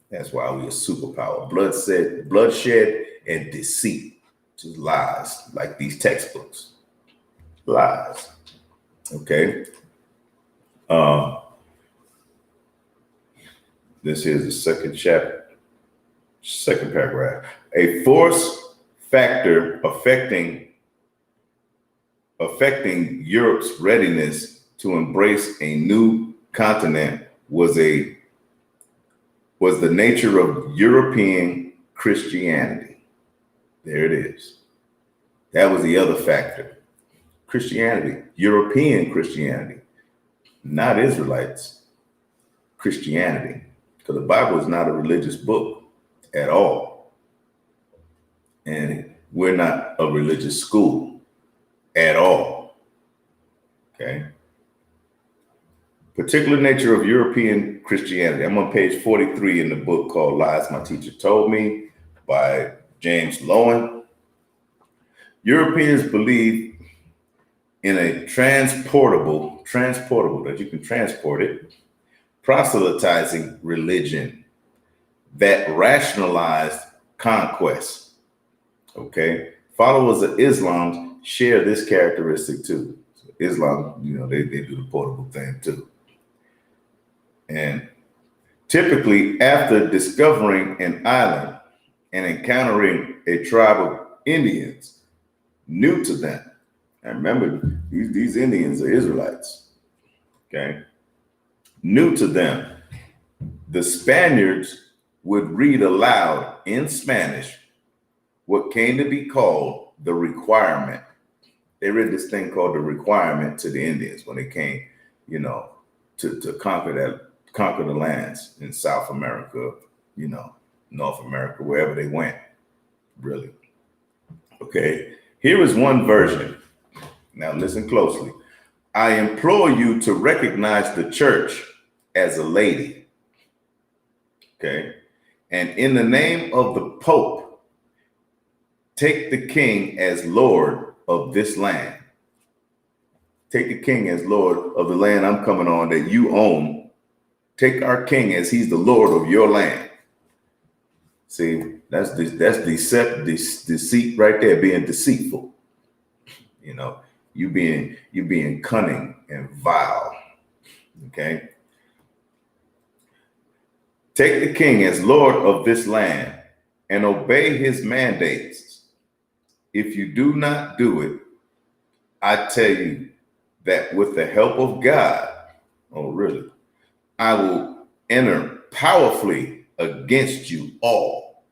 That's why we're a superpower. Bloodshed and deceit. Just lies, like these textbooks. Lies. Okay? This is the second chapter, second paragraph. A force factor affecting Europe's readiness to embrace a new continent was the nature of European Christianity. There it is. That was the other factor. Christianity, European Christianity, not Israelites. Christianity, because the Bible is not a religious book at all. And we're not a religious school at all. Okay. Particular nature of European Christianity. I'm on page 43 in the book called Lies My Teacher Told Me by James Lowen. Europeans believe in a transportable, that you can transport it, proselytizing religion that rationalized conquest. Okay. Followers of Islam share this characteristic too. So Islam, they do the portable thing too. And typically after discovering an island and encountering a tribe of Indians new to them, and remember, these Indians are Israelites, okay? New to them, the Spaniards would read aloud in Spanish what came to be called the requirement. They read this thing called the requirement to the Indians when they came, to conquer the lands in South America, North America, wherever they went, really. Okay, here is one version. Now listen closely. I implore you to recognize the church as a lady. Okay, and in the name of the Pope, take the king as Lord of this land. Take the king as Lord of the land I'm coming on that you own. Take our king as he's the Lord of your land. See, that's deceit right there, being deceitful. You being cunning and vile. Okay. Take the king as Lord of this land and obey his mandates. If you do not do it, I tell you that with the help of God, oh really, I will enter powerfully against you all.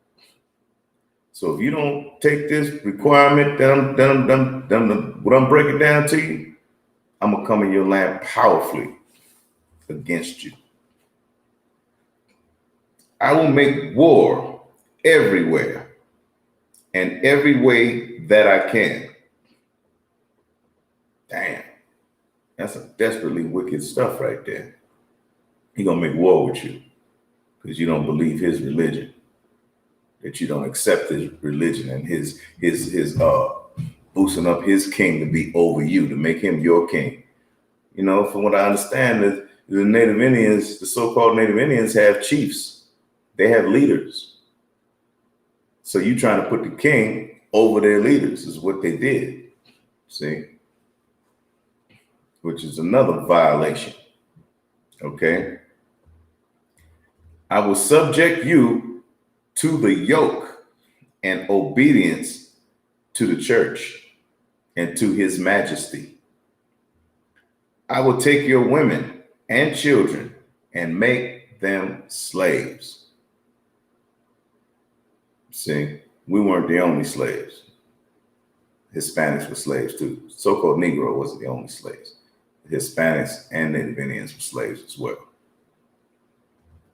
So if you don't take this requirement what I'm breaking down to you, I'm gonna come in your land powerfully against you. I will make war everywhere and every way that I can. Damn, that's some desperately wicked stuff right there. He's gonna make war with you because you don't believe his religion, that you don't accept his religion and his boosting up his king to be over you, to make him your king. You know, from what I understand, is the Native Indians, the so-called Native Indians, have chiefs. They have leaders. So you trying to put the king over their leaders is what they did. See? Which is another violation. Okay? I will subject you to the yoke and obedience to the church and to his majesty. I will take your women and children and make them slaves. See, we weren't the only slaves. Hispanics were slaves too. So-called Negro wasn't the only slaves. Hispanics and Native Indians were slaves as well.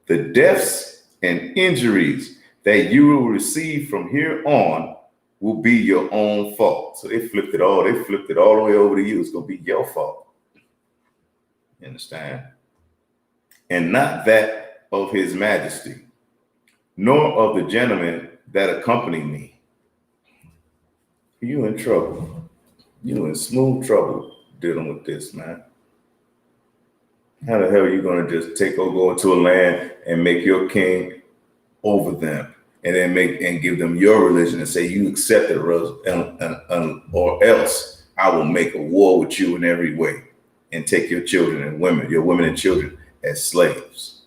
The deaths and injuries that you will receive from here on will be your own fault. So they flipped it all the way over to you. It's going to be your fault. You understand? And not that of his majesty, nor of the gentlemen that accompany me. You in trouble. You in smooth trouble dealing with this, man. How the hell are you going to just go into a land and make your king over them, and then give them your religion and say you accept it, or else I will make a war with you in every way and take your children and your women and children as slaves.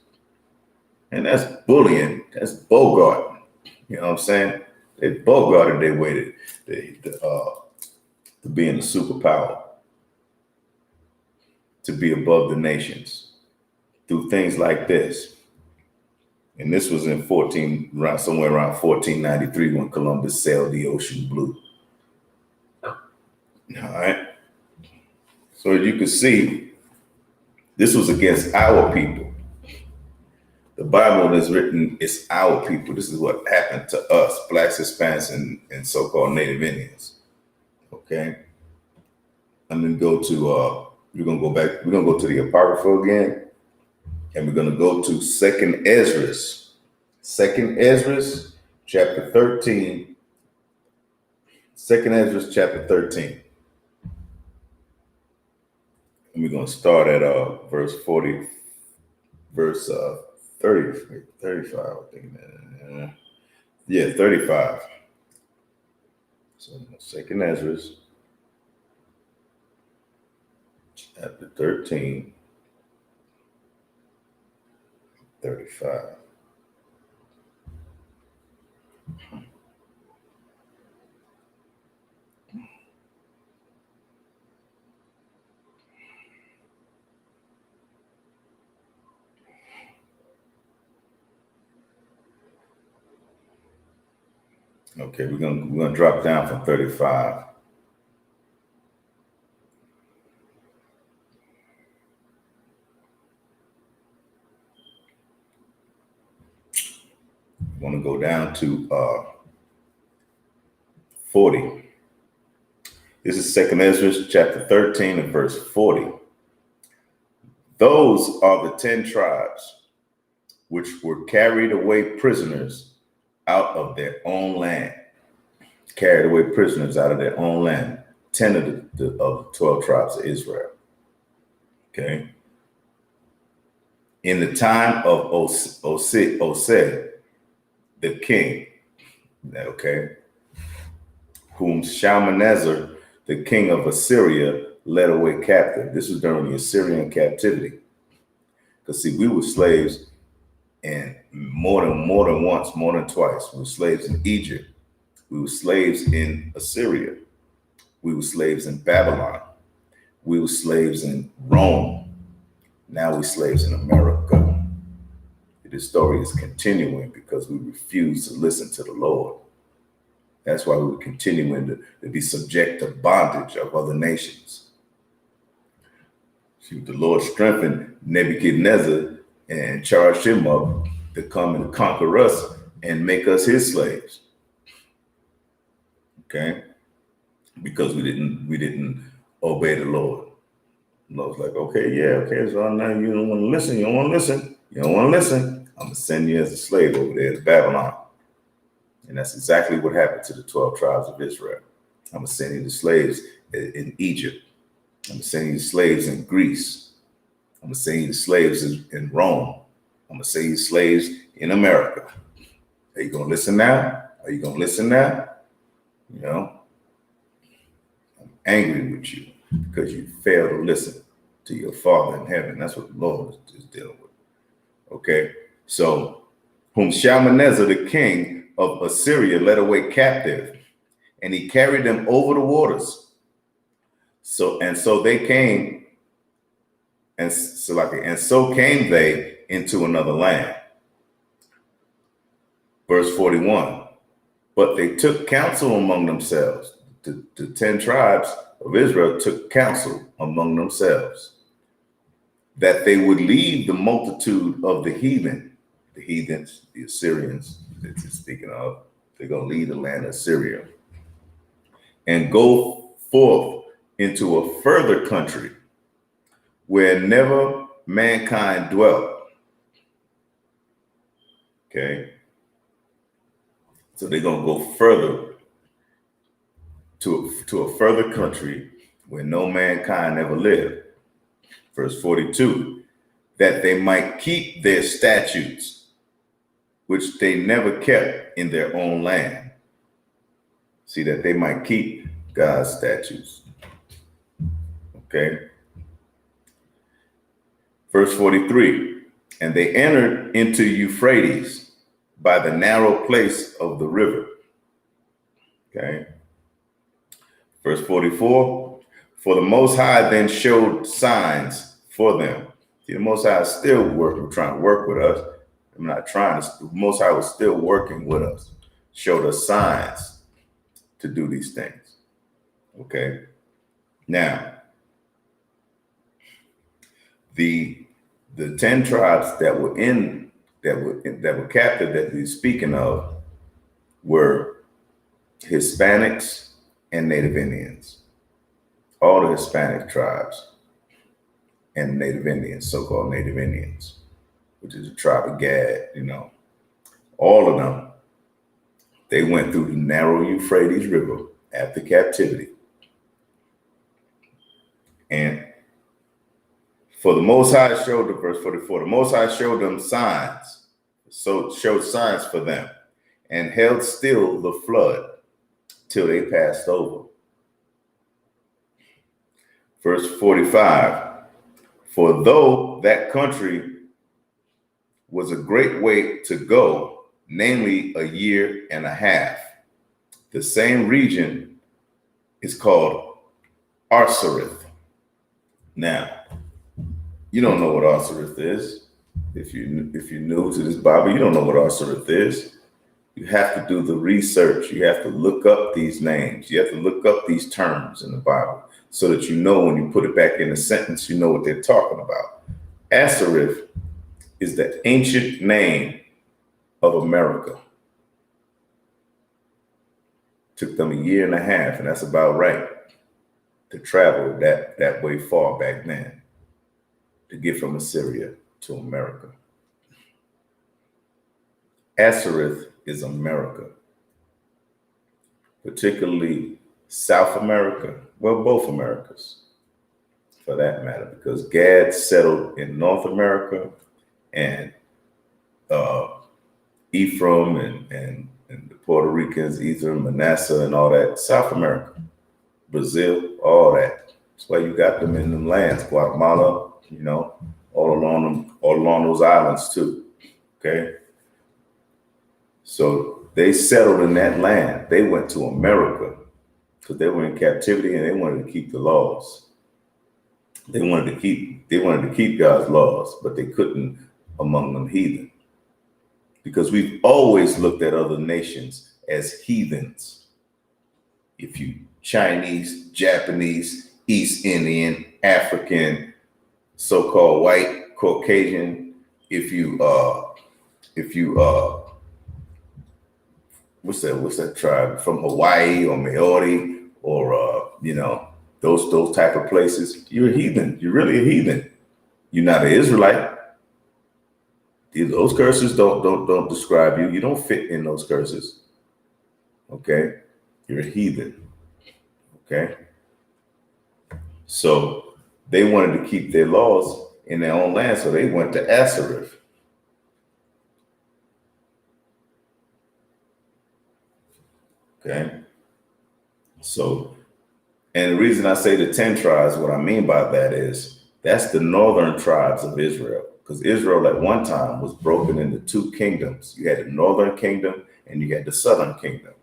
And that's bullying. That's bogarting. You know what I'm saying? They bogarted their way to being a superpower, to be above the nations through things like this. And this was in somewhere around 1493 when Columbus sailed the ocean blue. All right. So as you can see, this was against our people. The Bible is written, it's our people. This is what happened to us, Blacks, Hispanics, and so-called Native Indians. Okay. I'm going to go to, we're going to go to the Apocrypha again. And we're going to go to 2nd Ezra. 2nd Ezra, chapter 13. 2nd Ezra, chapter 13. And we're going to start at verse 30, 35, I think. Yeah, 35. So 2nd Ezra, chapter 13. 35. Okay, we're gonna drop down from 35. I want to go down to 40. This is 2nd Ezra, chapter 13 and verse 40. Those are the 10 tribes which were carried away prisoners out of their own land. Carried away prisoners out of their own land. 10 of the 12 tribes of Israel. Okay. In the time of Hosea, the king, okay, whom Shalmaneser, the king of Assyria, led away captive. This was during the Assyrian captivity. Because see, we were slaves and more than once, more than twice. We were slaves in Egypt. We were slaves in Assyria. We were slaves in Babylon. We were slaves in Rome. Now we're slaves in America. This story is continuing because we refuse to listen to the Lord. That's why we're continuing to be subject to bondage of other nations. See, the Lord strengthened Nebuchadnezzar and charged him up to come and conquer us and make us his slaves. Okay? Because we didn't obey the Lord. And I was like, okay, yeah, okay. So now you don't want to listen. You don't want to listen. You don't want to listen. I'm going to send you as a slave over there to Babylon. And that's exactly what happened to the 12 tribes of Israel. I'm going to send you the slaves in Egypt. I'm going to send you the slaves in Greece. I'm going to send you the slaves in Rome. I'm going to send you slaves in America. Are you going to listen now? Are you going to listen now? You know, I'm angry with you because you failed to listen to your Father in heaven. That's what the Lord is dealing with. Okay, so whom Shalmaneser, the king of Assyria, led away captive, and he carried them over the waters. So they came, and so came they into another land. Verse 41. But they took counsel among themselves. The 10 tribes of Israel took counsel among themselves that they would leave the multitude of the heathens, the Assyrians that you're speaking of. They're going to leave the land of Syria and go forth into a further country where never mankind dwelt. Okay. So they're going to go further to a further country where no mankind ever lived. Verse 42, that they might keep their statutes, which they never kept in their own land. See, that they might keep God's statutes. Okay. Verse 43, and they entered into Euphrates by the narrow place of the river. Okay. Verse 44, for the Most High then showed signs for them. See, the Most High is still trying to work with us. I'm not trying to, the Most High was still working with us, showed us signs to do these things. Okay. Now, the 10 tribes that were captive that he's speaking of were Hispanics and Native Indians. All the Hispanic tribes and Native Indians, so-called Native Indians, which is a tribe of Gad, all of them, they went through the narrow Euphrates River after captivity. And for the Most High showed them, verse 44, the Most High showed them signs, showed signs for them, and held still the flood till they passed over. Verse 45, for though that country was a great way to go, namely a year and a half, the same region is called Arsareth. Now, you don't know what Arsareth is. If you're new to this Bible, you don't know what Arsareth is. You have to do the research. You have to look up these names. You have to look up these terms in the Bible so that you know when you put it back in a sentence, you know what they're talking about. Arsareth is the ancient name of America. Took them a year and a half, and that's about right, to travel that way far back then, to get from Assyria to America. Arsareth is America, particularly South America, well, both Americas, for that matter, because Gad settled in North America, and Ephraim and the Puerto Ricans, Ephraim, Manasseh, and all that, South America, Brazil, all that. That's why you got them in them lands, Guatemala, all along those islands too. Okay. So they settled in that land. They went to America because they were in captivity and they wanted to keep the laws. They wanted to keep God's laws, but they couldn't among them heathen. Because we've always looked at other nations as heathens. If you Chinese, Japanese, East Indian, African, so-called white, Caucasian, if you what's that tribe from Hawaii or Maori or those type of places, you're a heathen. You're really a heathen. You're not an Israelite. Those curses don't describe you. You don't fit in those curses. Okay, you're a heathen. Okay, so they wanted to keep their laws in their own land, so they went to Ashereth. Okay, so, and the reason I say the 10 tribes, what I mean by that is that's the northern tribes of Israel, because Israel at one time was broken into two kingdoms. You had the northern kingdom and you had the southern kingdom.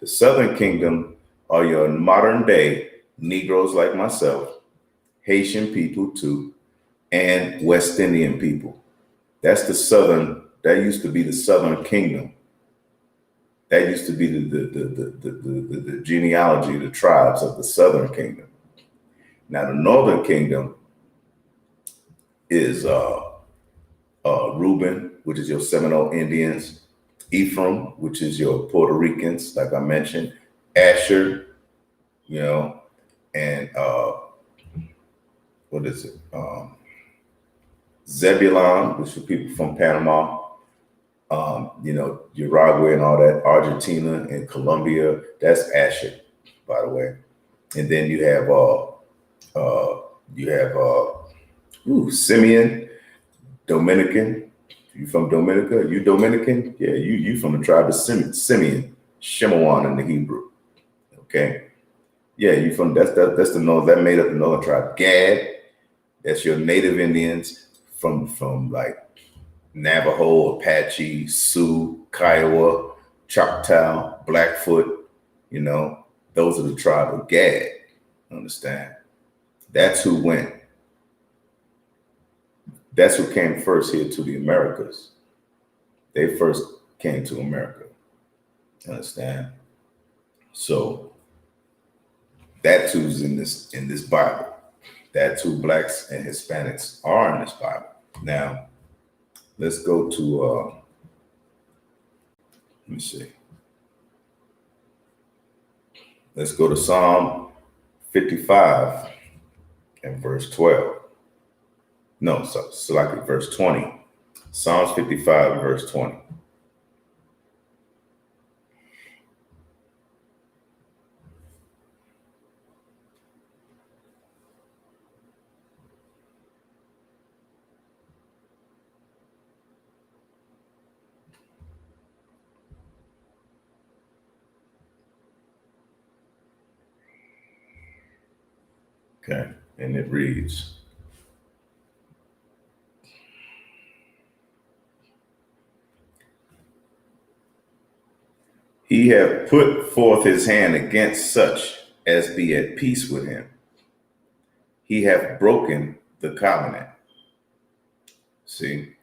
The southern kingdom are your modern day Negroes like myself, Haitian people too, and West Indian people. That's the southern, that used to be the southern kingdom. That used to be the genealogy, the tribes of the southern kingdom. Now the northern kingdom is Reuben, which is your Seminole Indians, Ephraim, which is your Puerto Ricans, like I mentioned, Asher, and what is it? Zebulon, which are people from Panama, Uruguay and all that, Argentina and Colombia. That's Asher, by the way. And then you have Simeon, Dominican. You from Dominica? You Dominican? Yeah, you from the tribe of Simeon, Shimon in the Hebrew. Okay. Yeah, you from that's the north, that made up the northern tribe. Gad, that's your native Indians from like Navajo, Apache, Sioux, Kiowa, Choctaw, Blackfoot, those are the tribe of Gad. Understand? That's who went. That's who came first here to the Americas. They first came to America. Understand? So that's who's in this Bible. That's who blacks and Hispanics are in this Bible. Now, let's go to let me see. Let's go to Psalm 55 and verse 12. No, so like verse 20. Psalms 55 and verse 20. Okay, and it reads, he hath put forth his hand against such as be at peace with him. He hath broken the covenant. See?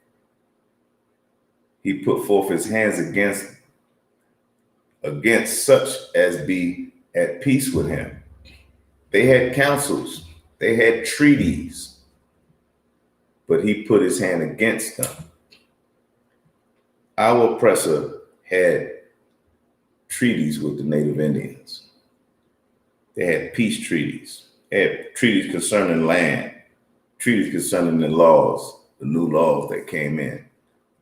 He put forth his hands against such as be at peace with him. They had councils, they had treaties, but he put his hand against them. Our oppressor had treaties with the native Indians. They had peace treaties. They had treaties concerning land, treaties concerning the laws, the new laws that came in,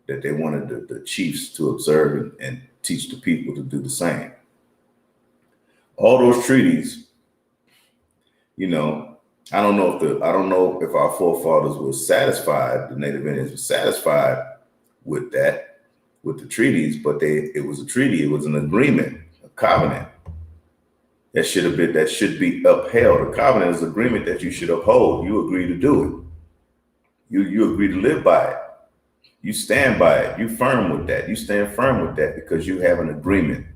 that they wanted the chiefs to observe and teach the people to do the same. All those treaties, I don't know if our forefathers were satisfied, the native Indians were satisfied with that, with the treaties, but it was a treaty, it was an agreement, a covenant that should be upheld. A covenant is an agreement that you should uphold. You agree to do it. You agree to live by it. You stand by it. You firm with that. You stand firm with that because you have an agreement,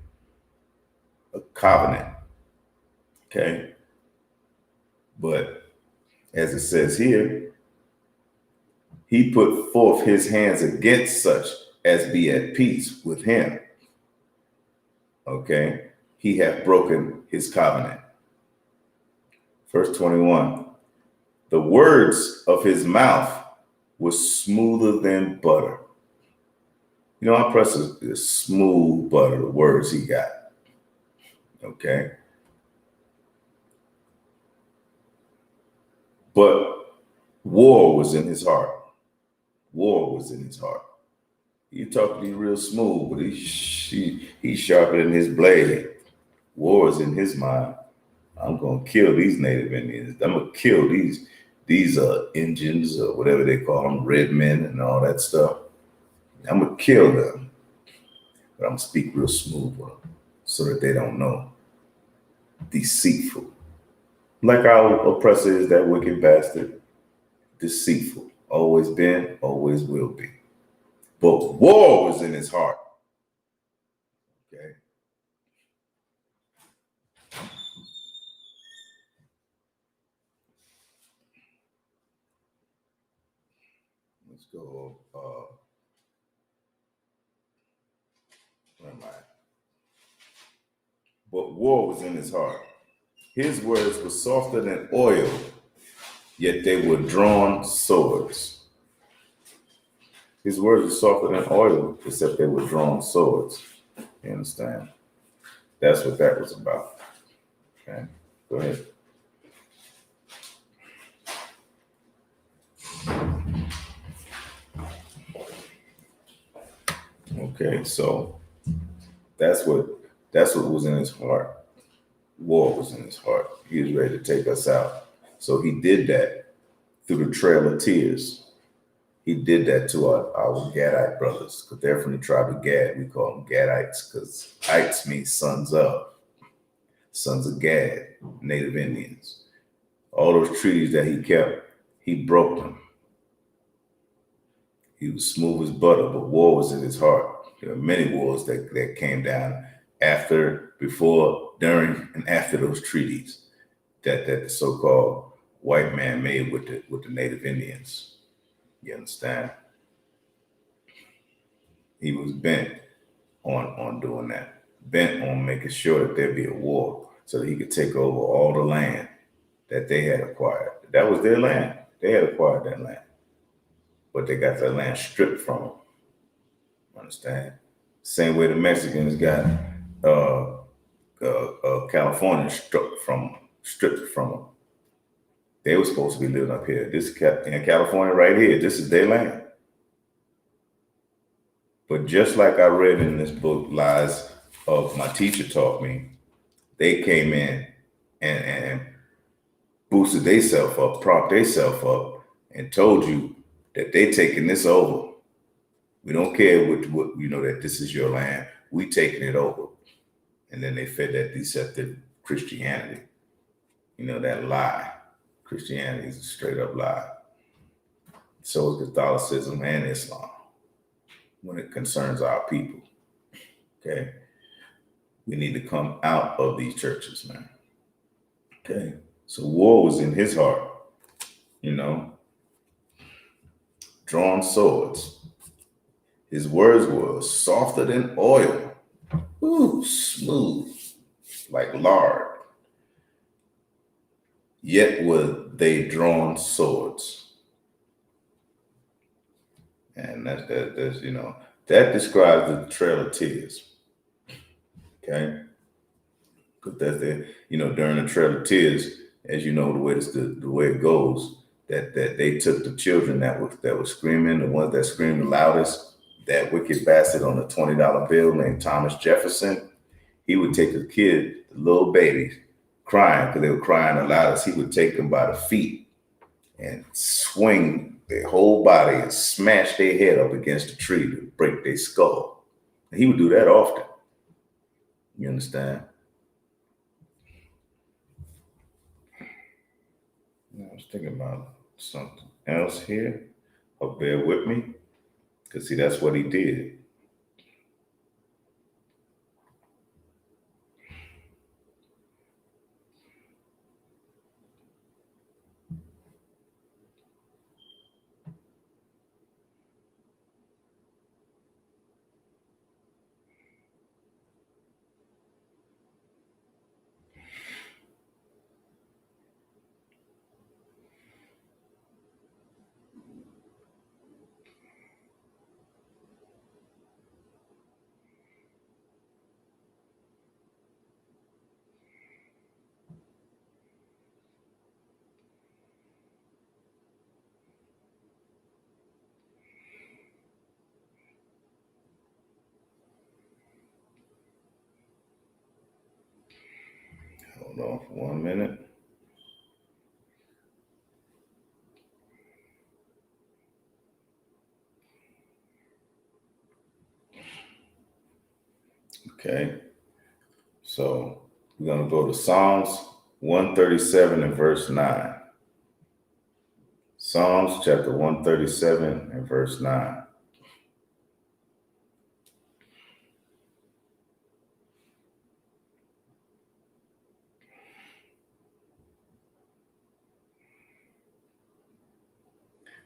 a covenant. Okay. But as it says here, he put forth his hands against such as be at peace with him. Okay. He hath broken his covenant. Verse 21. The words of his mouth was smoother than butter. Our press is smooth butter, the words he got. Okay. But war was in his heart. War was in his heart. You talk to me real smooth, but he's sharper than his blade. War is in his mind. I'm gonna kill these Native Indians. I'm gonna kill these Indians or whatever they call them, red men and all that stuff. I'm gonna kill them, but I'm gonna speak real smooth with them so that they don't know. Deceitful, like our oppressor is that wicked bastard. Deceitful, always been, always will be. But war was in his heart. Okay. Let's go. Where am I? But war was in his heart. His words were softer than oil, yet they were drawn swords. His words were softer than oil, except they were drawn swords. You understand? That's what that was about. Okay, go ahead. Okay, so that's what was in his heart. War was in his heart. He was ready to take us out. So he did that through the trail of tears. He did that to our Gadite brothers, because they're from the tribe of Gad. We call them Gadites, because ites means sons of Gad, Native Indians. All those treaties that he kept, he broke them. He was smooth as butter, but war was in his heart. There were many wars that came down after, before, during, and after those treaties that the so-called white man made with the Native Indians. You understand? He was bent on doing that, bent on making sure that there'd be a war so that he could take over all the land that they had acquired. That was their land. They had acquired that land, but they got that land stripped from them. Understand? Same way the Mexicans got California stripped from them. They were supposed to be living up here. This in California right here. This is their land. But just like I read in this book, Lies of My Teacher Taught Me, they came in and boosted themselves up, propped themselves up, and told you that they taking this over. We don't care what you know, that this is your land. We taking it over. And then they fed that deceptive Christianity. You know, that lie. Christianity is a straight up lie. So is Catholicism and Islam when it concerns our people. Okay. We need to come out of these churches, man. Okay. So war was in his heart, you know, drawn swords. His words were softer than oil. Ooh, smooth, like lard. Yet were they drawn swords. And that's you know, that describes the trail of tears. Okay. Because that's during the trail of tears, as you know, the way it goes, that they took the children that were screaming, the ones that screamed the loudest, that wicked bastard on the $20 bill named Thomas Jefferson. He would take the kid, the little babies, crying because they were crying the loudest. He would take them by the feet and swing their whole body and smash their head up against the tree to break their skull. And he would do that often. You understand? I was thinking about something else here. Bear with me, because see, that's what he did. Hold on for 1 minute. Okay. So we're going to go to Psalms 137 and verse 9. Psalms chapter 137 and verse 9.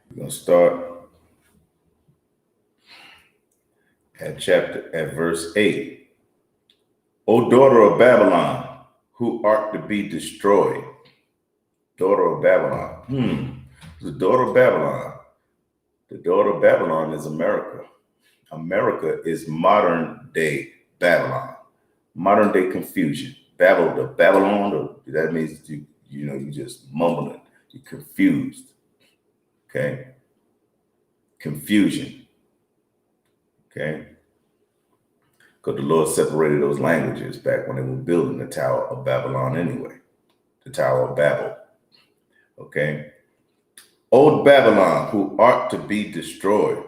We're going to start at verse 8. O daughter of Babylon, who art to be destroyed. Daughter of Babylon. The daughter of Babylon. The daughter of Babylon is America. America is modern day Babylon. Modern day confusion. Babylon, that means you just mumbling. You're confused. Okay. Confusion. Okay. Because the Lord separated those languages back when they were building the Tower of Babylon anyway. The Tower of Babel. Okay. Old Babylon, who art to be destroyed.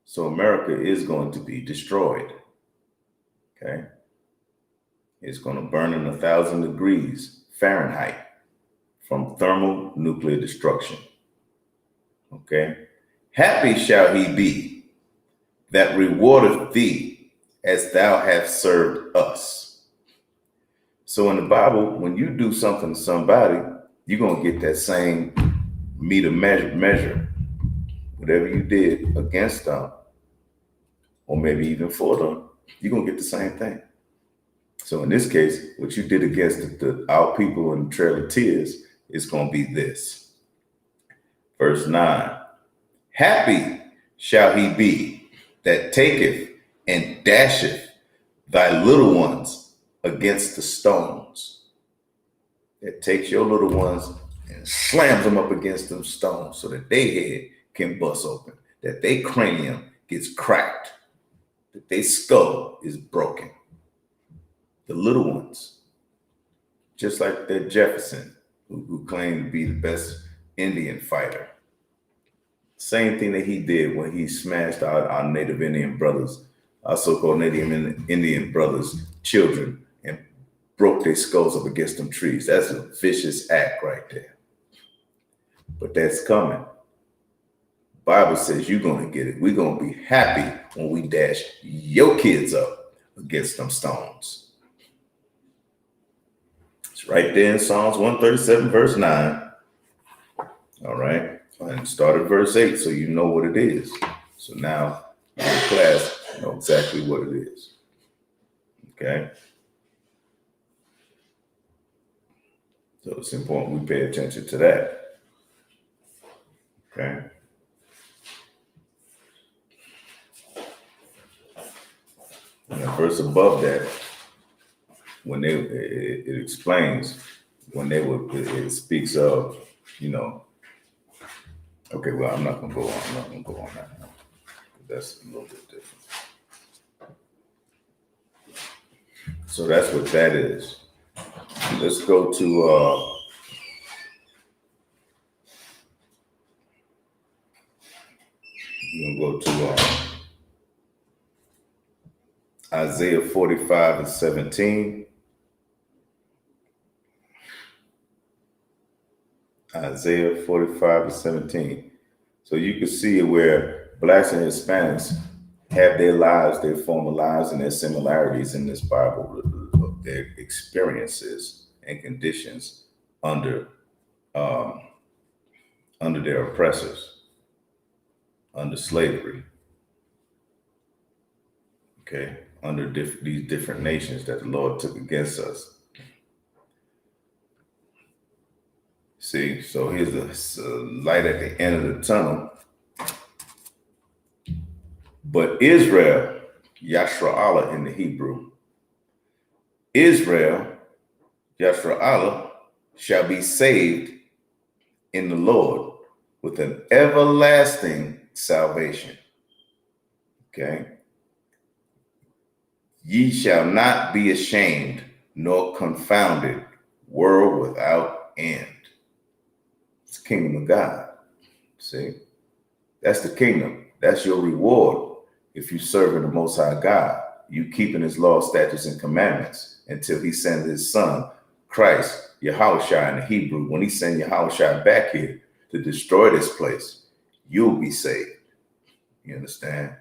So America is going to be destroyed. Okay. It's going to burn in 1,000 degrees Fahrenheit from thermonuclear destruction. Okay. Happy shall he be that rewardeth thee as thou hast served us. So in the Bible, when you do something to somebody, you're going to get that same meter measure. Whatever you did against them, or maybe even for them, you're going to get the same thing. So in this case, what you did against our people in the Trail of Tears is going to be this. Verse 9. Happy shall he be that taketh and dasheth thy little ones against the stones. That takes your little ones and slams them up against them stones so that their head can bust open, that their cranium gets cracked, that their skull is broken. The little ones, just like that Jefferson, who claimed to be the best Indian fighter. Same thing that he did when he smashed our Native Indian brothers, our so-called Native Indian brothers' children, and broke their skulls up against them trees. That's a vicious act right there. But that's coming. Bible says you're going to get it. We're going to be happy when we dash your kids up against them stones. It's right there in Psalms 137, verse 9. All right. And start at verse 8 so you know what it is. So now the class know exactly what it is. Okay. So it's important we pay attention to that. Okay. And the verse above that, when it explains when it speaks of, okay, well, I'm not gonna go on that now. That's a little bit different. So that's what that is. Let's go to we're gonna go to Isaiah 45 and 17. Isaiah 45 and 17. So you can see where Blacks and Hispanics have their lives, their former lives, and their similarities in this Bible, their experiences and conditions under their oppressors, under slavery. Okay, under these different nations that the Lord took against us. See, so here's a light at the end of the tunnel. But Israel, Yashra'Allah in the Hebrew, Israel, Yashra'Allah, shall be saved in the Lord with an everlasting salvation. Okay. Ye shall not be ashamed nor confounded, world without end. It's the kingdom of God. See? That's the kingdom. That's your reward if you serving the Most High God. You keeping his laws, statutes, and commandments until he sends his son, Christ, Yahushua in the Hebrew. When he sends Yahushua back here to destroy this place, you'll be saved. You understand?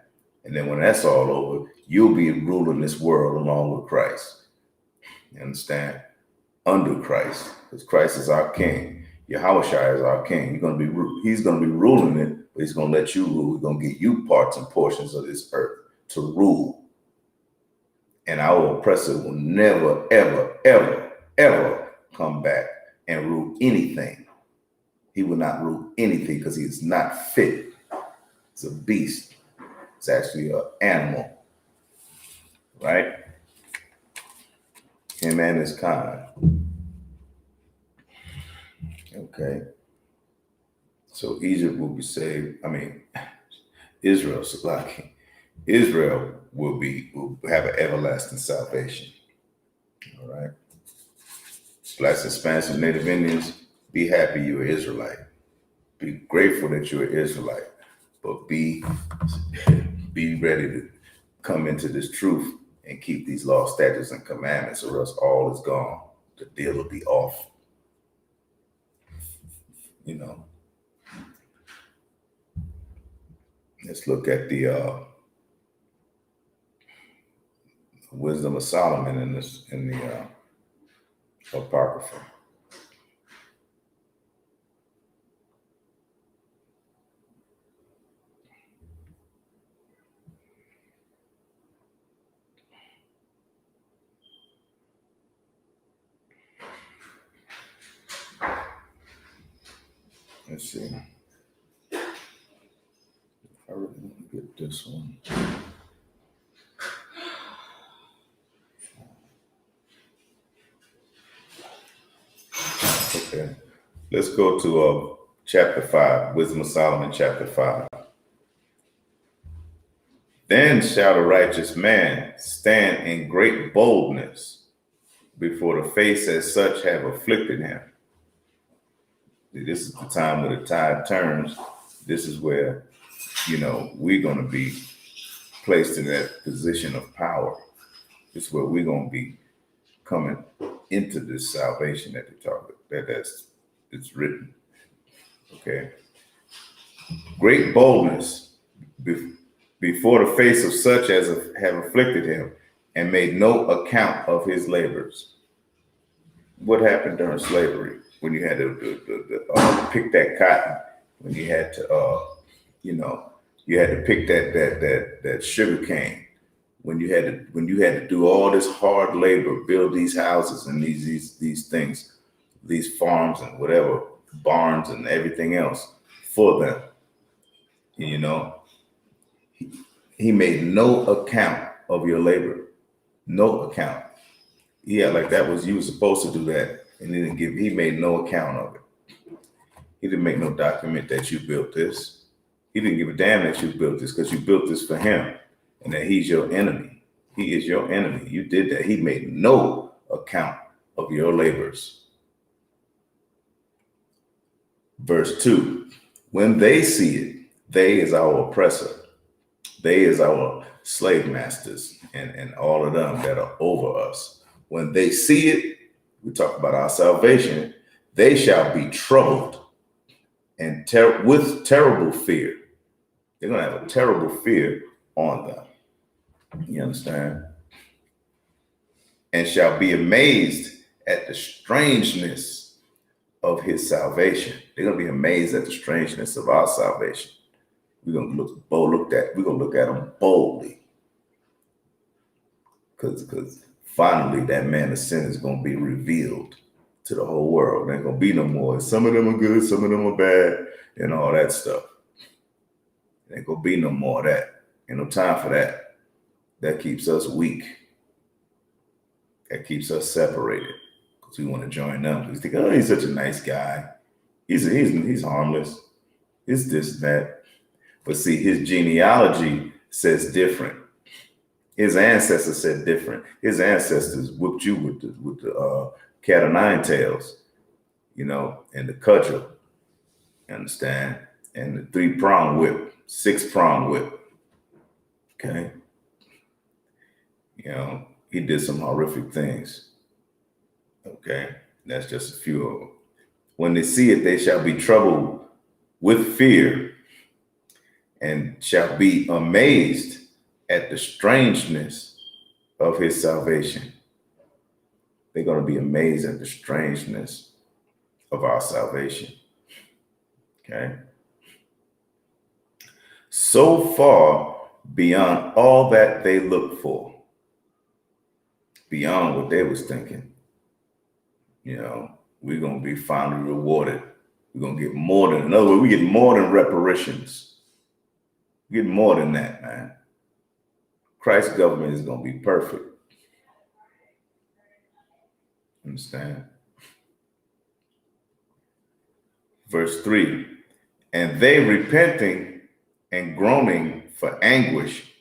And then when that's all over, you'll be ruling this world along with Christ. You understand? Under Christ, because Christ is our king. Yahushua is our king. He's going to be ruling it, but he's going to let you rule. He's going to give you parts and portions of this earth to rule. And our oppressor will never, ever, ever, ever come back and rule anything. He will not rule anything because he is not fit. It's a beast. It's actually an animal, right? Him and his kind. Okay. So Egypt will be saved. Israel will have an everlasting salvation. All right. Blacks, Hispanics, and Native Indians, be happy you're an Israelite. Be grateful that you're an Israelite. But be ready to come into this truth and keep these laws, statutes, and commandments, or else all is gone. The deal will be off. You know. Let's look at the wisdom of Solomon in the Apocrypha. Let's see. I really want to get this one. Okay. Let's go to chapter 5, Wisdom of Solomon, chapter 5. Then shall the righteous man stand in great boldness before the face as such have afflicted him. This is the time where the tide turns. This is where, we're going to be placed in that position of power. This is where we're going to be coming into this salvation that they talk about. It's written. Okay. Great boldness before the face of such as have afflicted him and made no account of his labors. What happened during slavery when you had to pick that cotton, when you had to, you had to pick that sugar cane, when you had to do all this hard labor, build these houses and these things, these farms and whatever, barns and everything else for them. He made no account of your labor, no account. Yeah, like you were supposed to do that, and he made no account of it. He didn't make no document that you built this. He didn't give a damn that you built this because you built this for him and that he's your enemy. He is your enemy. You did that. He made no account of your labors. Verse 2, when they see it, they is our oppressor. They is our slave masters and all of them that are over us. When they see it, we talk about our salvation, they shall be troubled and with terrible fear. They're going to have a terrible fear on them. You understand? And shall be amazed at the strangeness of his salvation. They're going to be amazed at the strangeness of our salvation. We're going to look at them boldly. Because finally that man of sin is going to be revealed to the whole world. There ain't going to be no more. Some of them are good, some of them are bad, and all that stuff. There ain't going to be no more of that. Ain't no time for that. That keeps us weak. That keeps us separated. Because we want to join them. We think, oh, he's such a nice guy. He's harmless. It's this and that. But see, his genealogy says different. His ancestors said different. His ancestors whipped you with the cat o' nine tails, and the cudgel. You understand? And the 3-prong whip, 6-prong whip. Okay. He did some horrific things. Okay. That's just a few of them. When they see it, they shall be troubled with fear and shall be amazed at the strangeness of his salvation. They're going to be amazed at the strangeness of our salvation. Okay. So far beyond all that they look for, beyond what they was thinking, we're going to be finally rewarded. We're going to get more than, in other words, we get more than reparations. We get more than that, man. Christ's government is going to be perfect. Understand? Verse 3, and they repenting and groaning for anguish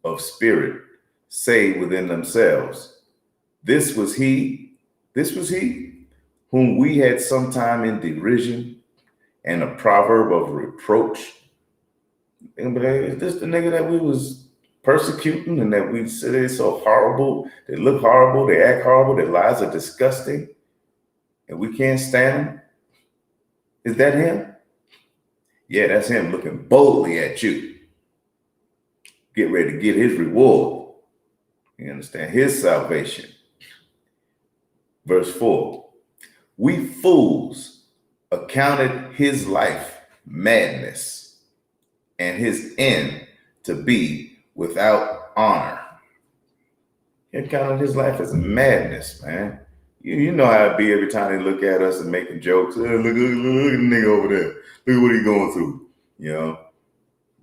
of spirit, say within themselves, this was he whom we had sometime in derision and a proverb of reproach. Is this the nigga that we was persecuting and that we said they're so horrible, they look horrible, they act horrible, their lives are disgusting, and we can't stand them? Is that him? Yeah, that's him looking boldly at you. Get ready to get his reward. You understand? His salvation. Verse 4, we fools accounted his life madness and his end to be without honor. He accounted his life as madness, man. You know how it be every time they look at us and making jokes. Look at the nigga over there. Look at what he's going through.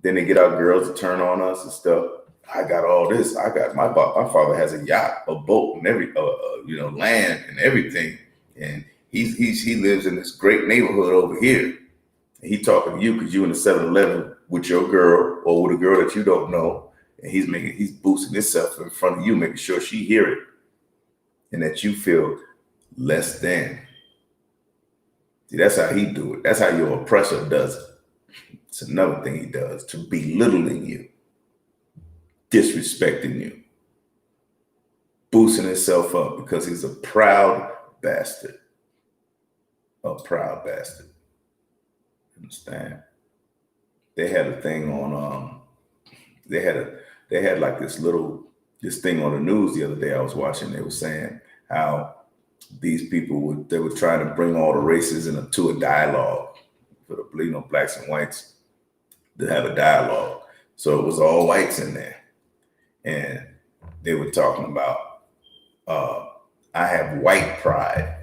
Then they get our girls to turn on us and stuff. I got all this. I got my father has a yacht, a boat, and every land and everything. And he lives in this great neighborhood over here. And he talking to you because you in the 7-Eleven with your girl or with a girl that you don't know. And he's boosting himself in front of you, making sure she hear it. And that you feel less than. See, that's how he do it. That's how your oppressor does it. It's another thing he does, to belittling you, disrespecting you, boosting himself up because he's a proud bastard. A proud bastard. Understand? They had a thing on, they had like this thing on the news the other day I was watching. They were saying how these people were trying to bring all the races into a dialogue for the blacks and whites to have a dialogue. So it was all whites in there. And they were talking about, I have white pride.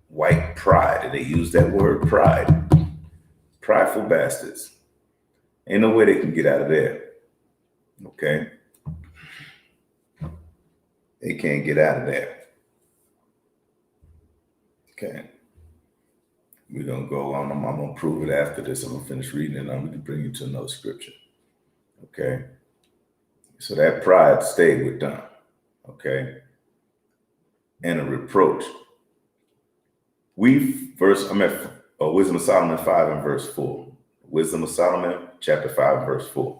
White pride. And they used that word pride. Prideful bastards. Ain't no way they can get out of there. Okay? They can't get out of there. Okay. We're going to go on. I'm going to prove it after this. I'm going to finish reading it. I'm going to bring you to another scripture. Okay. So that pride stayed with them. Okay. And a reproach. I'm at Wisdom of Solomon 5 and verse 4. Wisdom of Solomon chapter 5 and verse 4.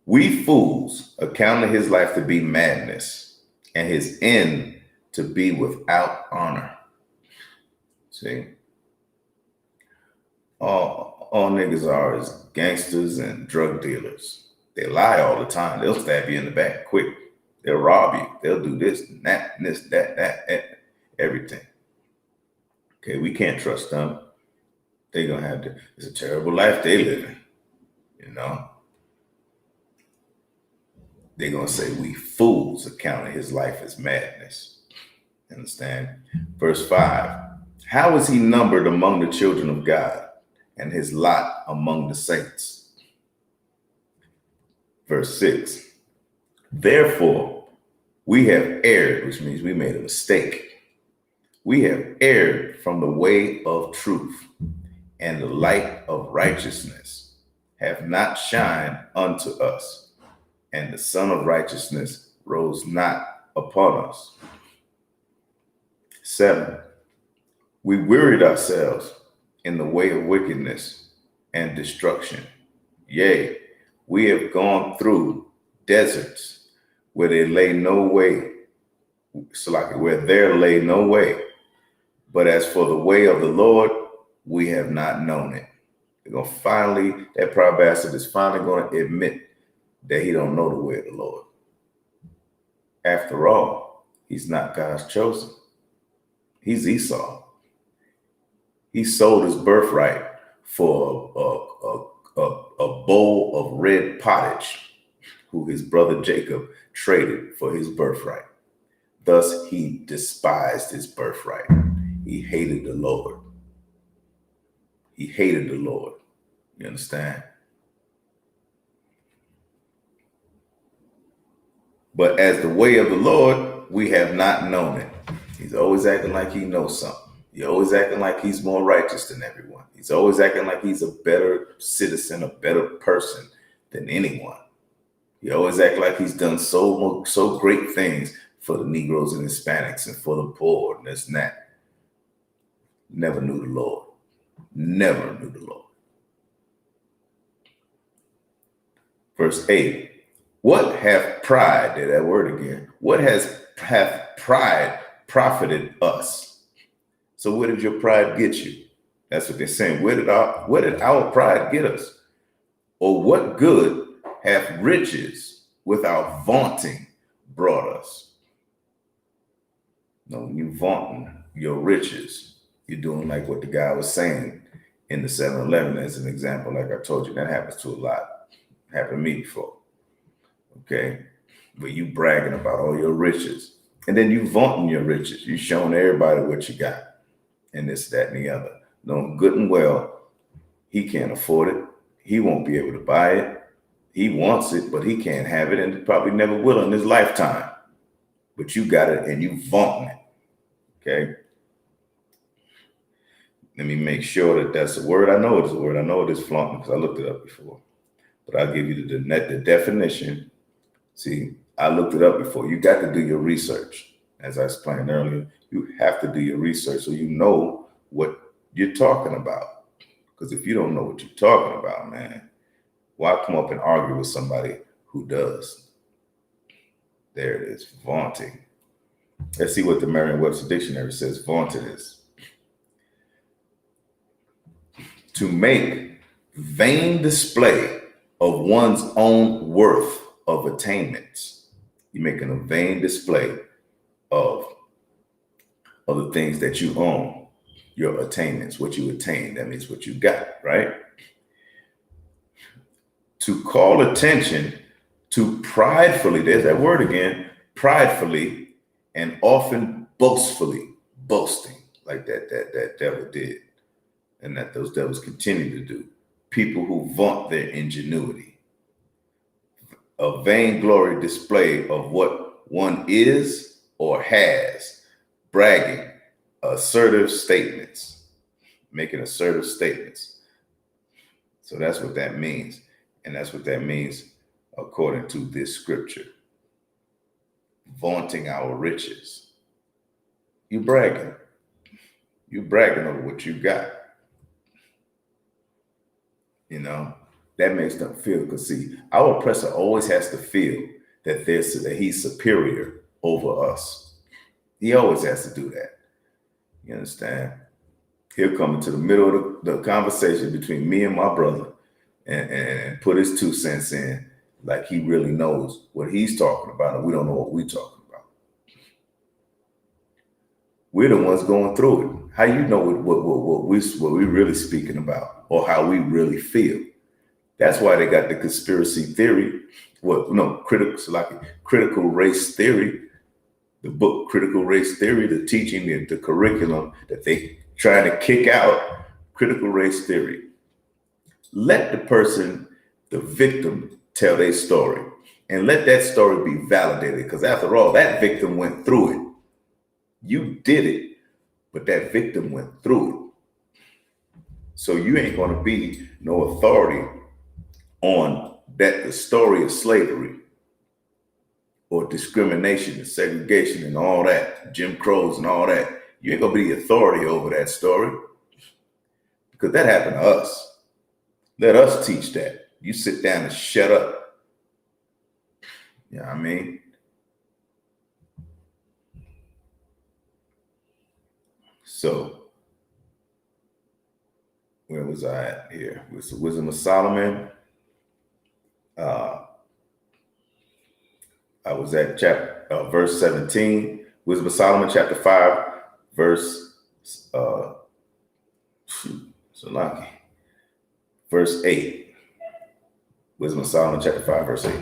We fools accounted his life to be madness and his end to be without honor. See? All niggas are is gangsters and drug dealers. They lie all the time. They'll stab you in the back quick. They'll rob you. They'll do this and that and this, that, everything. Okay, we can't trust them. They're going to have to, it's a terrible life they living, They're going to say, we fools accounted his life as madness. Understand? Verse 5, how is he numbered among the children of God and his lot among the saints? Verse 6, therefore we have erred, which means we made a mistake. We have erred from the way of truth, and the light of righteousness have not shined unto us, and the sun of righteousness rose not upon us. 7. We wearied ourselves in the way of wickedness and destruction. Yea, we have gone through deserts where there lay no way, where there lay no way. But as for the way of the Lord, we have not known it. They're going to finally, that proud bastard is finally going to admit that he don't know the way of the Lord. After all, he's not God's chosen. He's Esau. He sold his birthright for a bowl of red pottage, who his brother Jacob traded for his birthright. Thus, he despised his birthright. He hated the Lord. He hated the Lord. You understand? But as the way of the Lord, we have not known it. He's always acting like he knows something. He's always acting like he's more righteous than everyone. He's always acting like he's a better citizen, a better person than anyone. He always acts like he's done so great things for the Negroes and Hispanics and for the poor and this and that. Never knew the Lord. Never knew the Lord. Verse 8. What hath pride, there's that word again, what hath pride profited us? So where did your pride get you? That's what they're saying. Where did our pride get us? Or what good hath riches without vaunting brought us? No, when you vaunting your riches, you're doing like what the guy was saying in the 7-Eleven as an example. Like I told you, that happens to a lot. Happened to me before. Okay, but you bragging about all your riches, and then you vaunting your riches. You showing everybody what you got, and this, that, and the other. Knowing good and well, he can't afford it. He won't be able to buy it. He wants it, but he can't have it, and probably never will in his lifetime. But you got it, and you vaunting it. Okay. Let me make sure that that's a word. I know it's a word. I know it is flaunting because I looked it up before. But I'll give you the definition. See, I looked it up before. You got to do your research. As I explained earlier, you have to do your research so you know what you're talking about. Because if you don't know what you're talking about, man, why come up and argue with somebody who does? There it is, vaunting. Let's see what the Merriam-Webster Dictionary says vaunting is. To make vain display of one's own worth of attainments. You're making a vain display of the things that you own, your attainments, what you attain. That means what you got, right? To call attention to pridefully, there's that word again, pridefully and often boastfully, boasting like that devil did, and that those devils continue to do. People who vaunt their ingenuity. A vainglory display of what one is or has, bragging, assertive statements, making assertive statements. So that's what that means. And that's what that means according to this scripture. Vaunting our riches. You bragging. You bragging over what you got. You know? That makes them feel, because see, our oppressor always has to feel that he's superior over us. He always has to do that. You understand? He'll come into the middle of the conversation between me and my brother and put his 2 cents in like he really knows what he's talking about, and we don't know what we're talking about. We're the ones going through it. How you know what we're really speaking about, or how we really feel? That's why they got the conspiracy theory. Critical race theory. The book Critical Race Theory, the teaching, the curriculum that they try to kick out. Critical race theory. Let the person, the victim, tell their story, and let that story be validated. Because after all, that victim went through it. You did it, but that victim went through it. So you ain't going to be no authority on that the story of slavery or discrimination and segregation and all that, Jim Crows and all that, you ain't gonna be the authority over that story because that happened to us. Let us teach that. You sit down and shut up. You know what I mean? So, where was I at here? With the Wisdom of Solomon. I was at verse 17. Wisdom of Solomon, chapter 5, verse verse 8. Wisdom of Solomon, chapter 5, verse 8.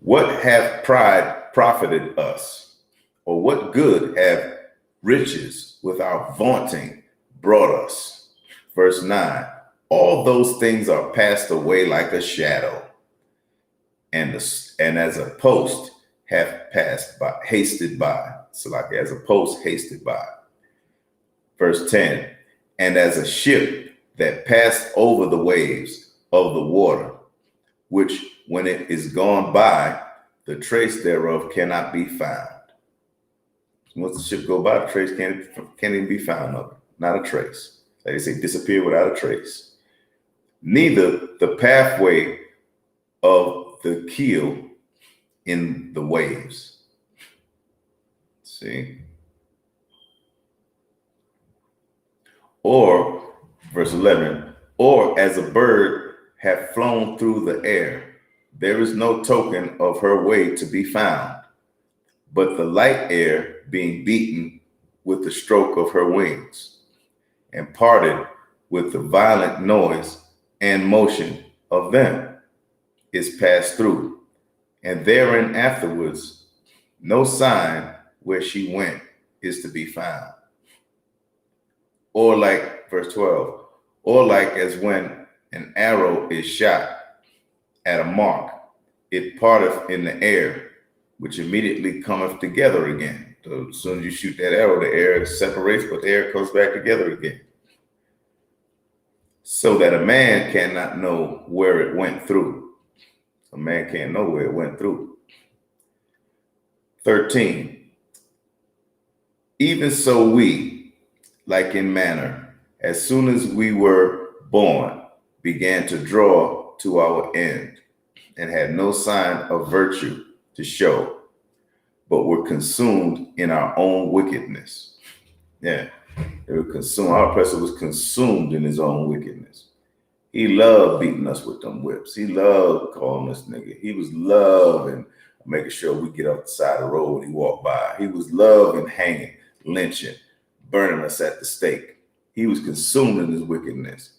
What hath pride profited us? Or what good have riches without vaunting brought us? Verse 9. All those things are passed away like a shadow, and as a post hath passed by, hasted by. So like as a post hasted by. Verse 10. And as a ship that passed over the waves of the water, which when it is gone by, the trace thereof cannot be found. Once the ship go by, the trace can't even be found of it. Not a trace. Like they say, disappear without a trace. Neither the pathway of the keel in the waves. See? Or, verse 11, or as a bird hath flown through the air, there is no token of her way to be found, but the light air being beaten with the stroke of her wings, and parted with the violent noise and motion of them, is passed through, and therein afterwards no sign where she went is to be found. Or like, verse 12, or like as when an arrow is shot at a mark, it parteth in the air, which immediately cometh together again. So as soon as you shoot that arrow, the air separates, but the air comes back together again. So that a man cannot know where it went through. A man can't know where it went through. 13. Even so we, like in manner, as soon as we were born, began to draw to our end, and had no sign of virtue to show, but were consumed in our own wickedness. Yeah, they were consumed. Our oppressor was consumed in his own wickedness. He loved beating us with them whips. He loved calling us nigga. He was loving making sure we get off the side of the road when he walked by. He was loving hanging, lynching, burning us at the stake. He was consumed in his wickedness.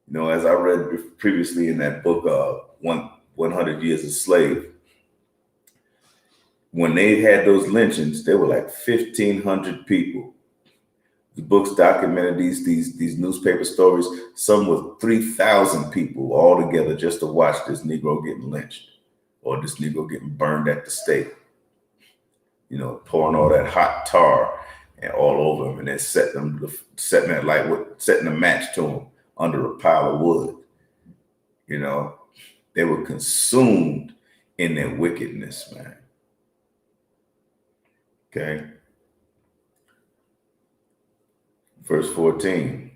You know, as I read previously in that book, 100 Years a Slave, when they had those lynchings, there were like 1,500 people. The books documented these newspaper stories, some with 3,000 people all together just to watch this Negro getting lynched or this Negro getting burned at the stake. You know, pouring all that hot tar and all over him, and then setting a match to him under a pile of wood. You know, they were consumed in their wickedness, man. Okay. Verse 14.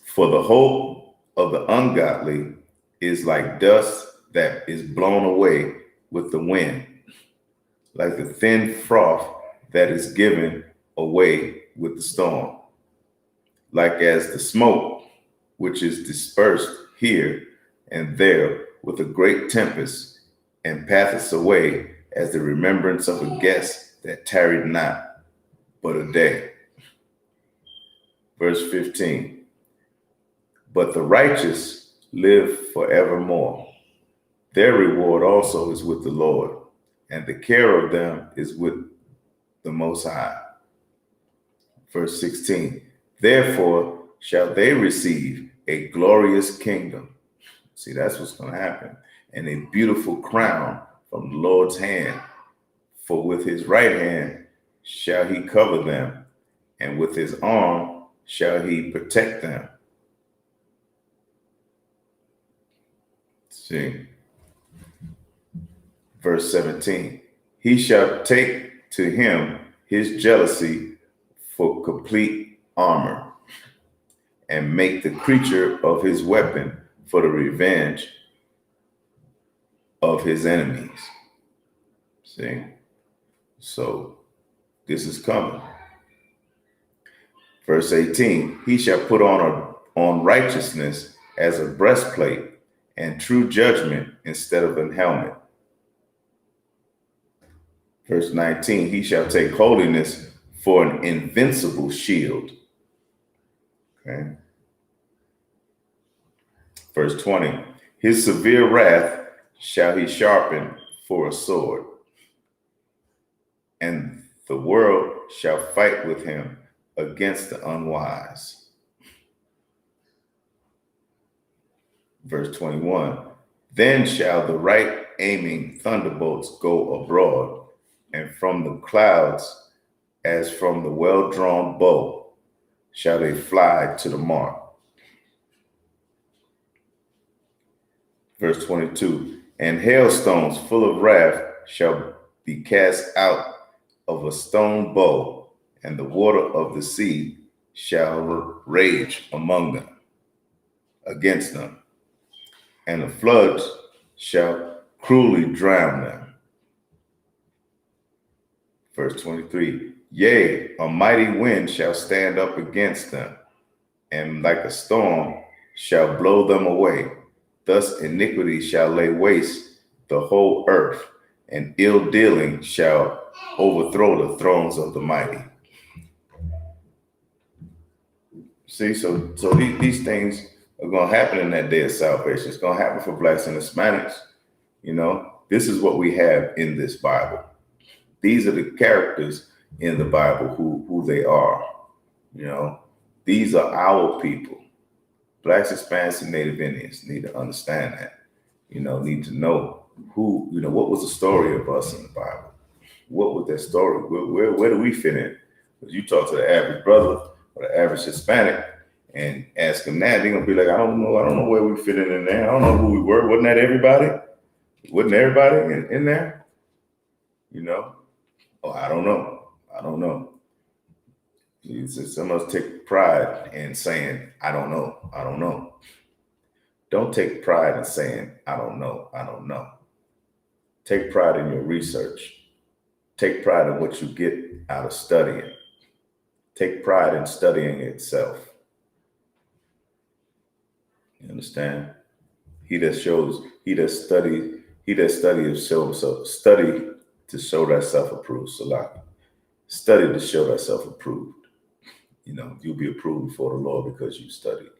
For the hope of the ungodly is like dust that is blown away with the wind, like the thin froth that is given away with the storm, like as the smoke which is dispersed here and there with a great tempest, and passeth away as the remembrance of a guest that tarried not but a day. Verse 15. But the righteous live forevermore. Their reward also is with the Lord, and the care of them is with the Most High. Verse 16. Therefore shall they receive a glorious kingdom. See, that's what's going to happen. And a beautiful crown from the Lord's hand. For with his right hand shall he cover them, and with his arm shall he protect them. See, verse 17, he shall take to him his jealousy for complete armor, and make the creature of his weapon for the revenge of his enemies. See, so this is coming. Verse 18, he shall put on righteousness as a breastplate, and true judgment instead of an helmet. Verse 19, he shall take holiness for an invincible shield. Okay. Verse 20, his severe wrath shall he sharpen for a sword, and the world shall fight with him against the unwise. Verse 21, then shall the right aiming thunderbolts go abroad, and from the clouds, as from the well-drawn bow, shall they fly to the mark. Verse 22, and hailstones full of wrath shall be cast out of a stone bow, and the water of the sea shall rage among them, against them, and the floods shall cruelly drown them. Verse 23, yea, a mighty wind shall stand up against them, and like a storm shall blow them away. Thus iniquity shall lay waste the whole earth, and ill dealing shall overthrow the thrones of the mighty. See, so these things are going to happen in that day of salvation. It's going to happen for blacks and Hispanics. You know, this is what we have in this Bible. These are the characters in the Bible who they are. You know, these are our people. Blacks, Hispanics, and Native Indians need to understand that. You know, need to know who, you know, what was the story of us in the Bible? What was that story? Where do we fit in? Because you talk to the average brother or the average Hispanic and ask them that, they're gonna be like, I don't know where we fit in there. I don't know who we were. Wasn't that everybody? Wasn't everybody in there? You know? Oh, I don't know. Some of us take pride in saying, I don't know. Don't take pride in saying, I don't know. Take pride in your research. Take pride in what you get out of studying. Take pride in studying itself. You understand? He that study to show thyself approved. Salaki. Study to show thyself approved. You know, you'll be approved before the Lord because you studied.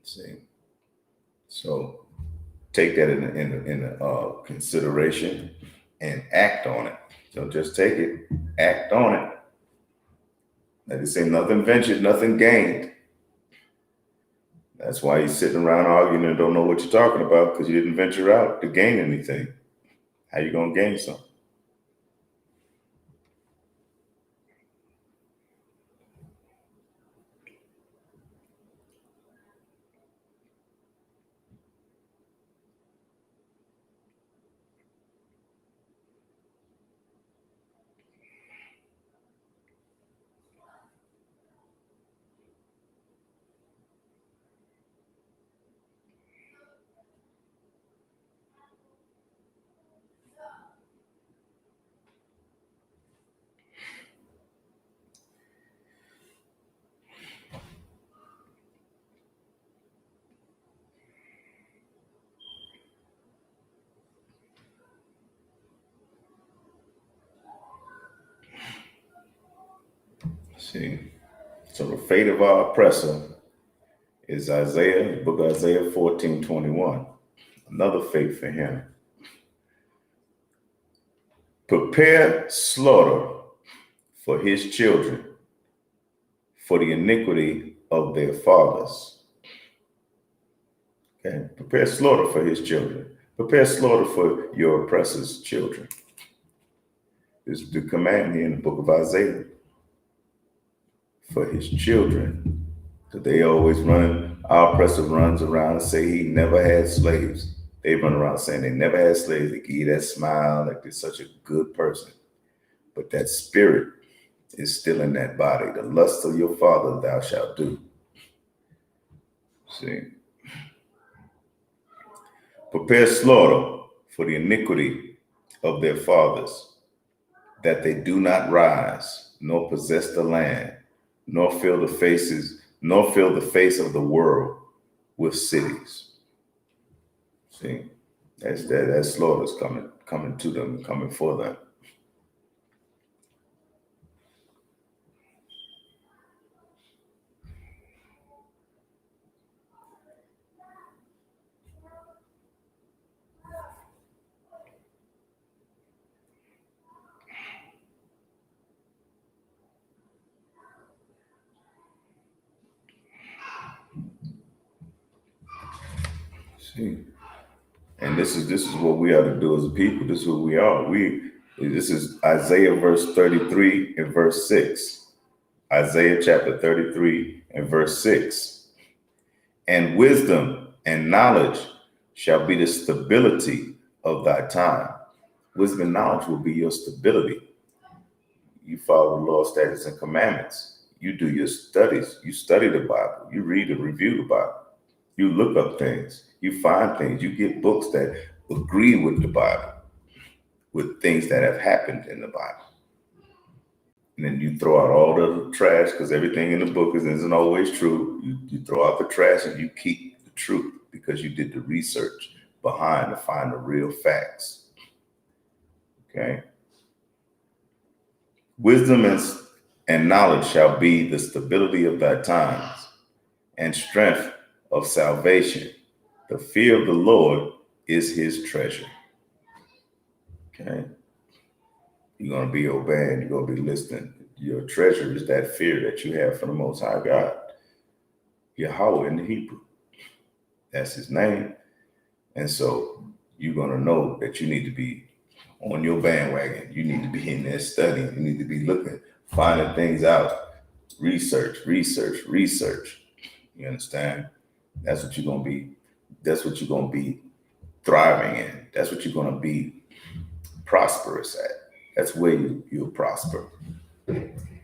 See? So take that in consideration and act on it. Don't just take it, act on it. Like they say, nothing ventured, nothing gained. That's why you're sitting around arguing and don't know what you're talking about, because you didn't venture out to gain anything. How you gonna gain something? See, so the fate of our oppressor is Book of Isaiah 14:21. Another fate for him. Prepare slaughter for his children, for the iniquity of their fathers. Okay, prepare slaughter for his children. Prepare slaughter for your oppressor's children. This is the command here in the book of Isaiah. For his children. Because they always run, our oppressor runs around and say he never had slaves. They run around saying they never had slaves. They give you that smile like they're such a good person. But that spirit is still in that body. The lust of your father thou shalt do. See? Prepare slaughter for the iniquity of their fathers, that they do not rise, nor possess the land, nor fill the face of the world with cities. See, that slaughter's coming to them, coming for them. See, and this is what we are to do as a people. This is who we are. This is Isaiah verse 33 and verse 6. Isaiah chapter 33 and verse 6. And wisdom and knowledge shall be the stability of thy time. Wisdom and knowledge will be your stability. You follow the law, statutes, and commandments. You do your studies. You study the Bible. You read and review the Bible. You look up things. You find things. You get books that agree with the Bible, with things that have happened in the Bible. And then you throw out all the trash, because everything in the book isn't always true. You throw out the trash and you keep the truth, because you did the research behind to find the real facts. Okay? Wisdom and knowledge shall be the stability of thy times, and strength of salvation. The fear of the Lord is his treasure. Okay? You're going to be obeying. You're going to be listening. Your treasure is that fear that you have for the Most High God. Yahweh in the Hebrew. That's his name. And so you're going to know that you need to be on your bandwagon. You need to be in there studying. You need to be looking, finding things out. Research. You understand? That's what you're going to be. That's what you're going to be thriving in. That's what you're going to be prosperous at. That's where you'll prosper.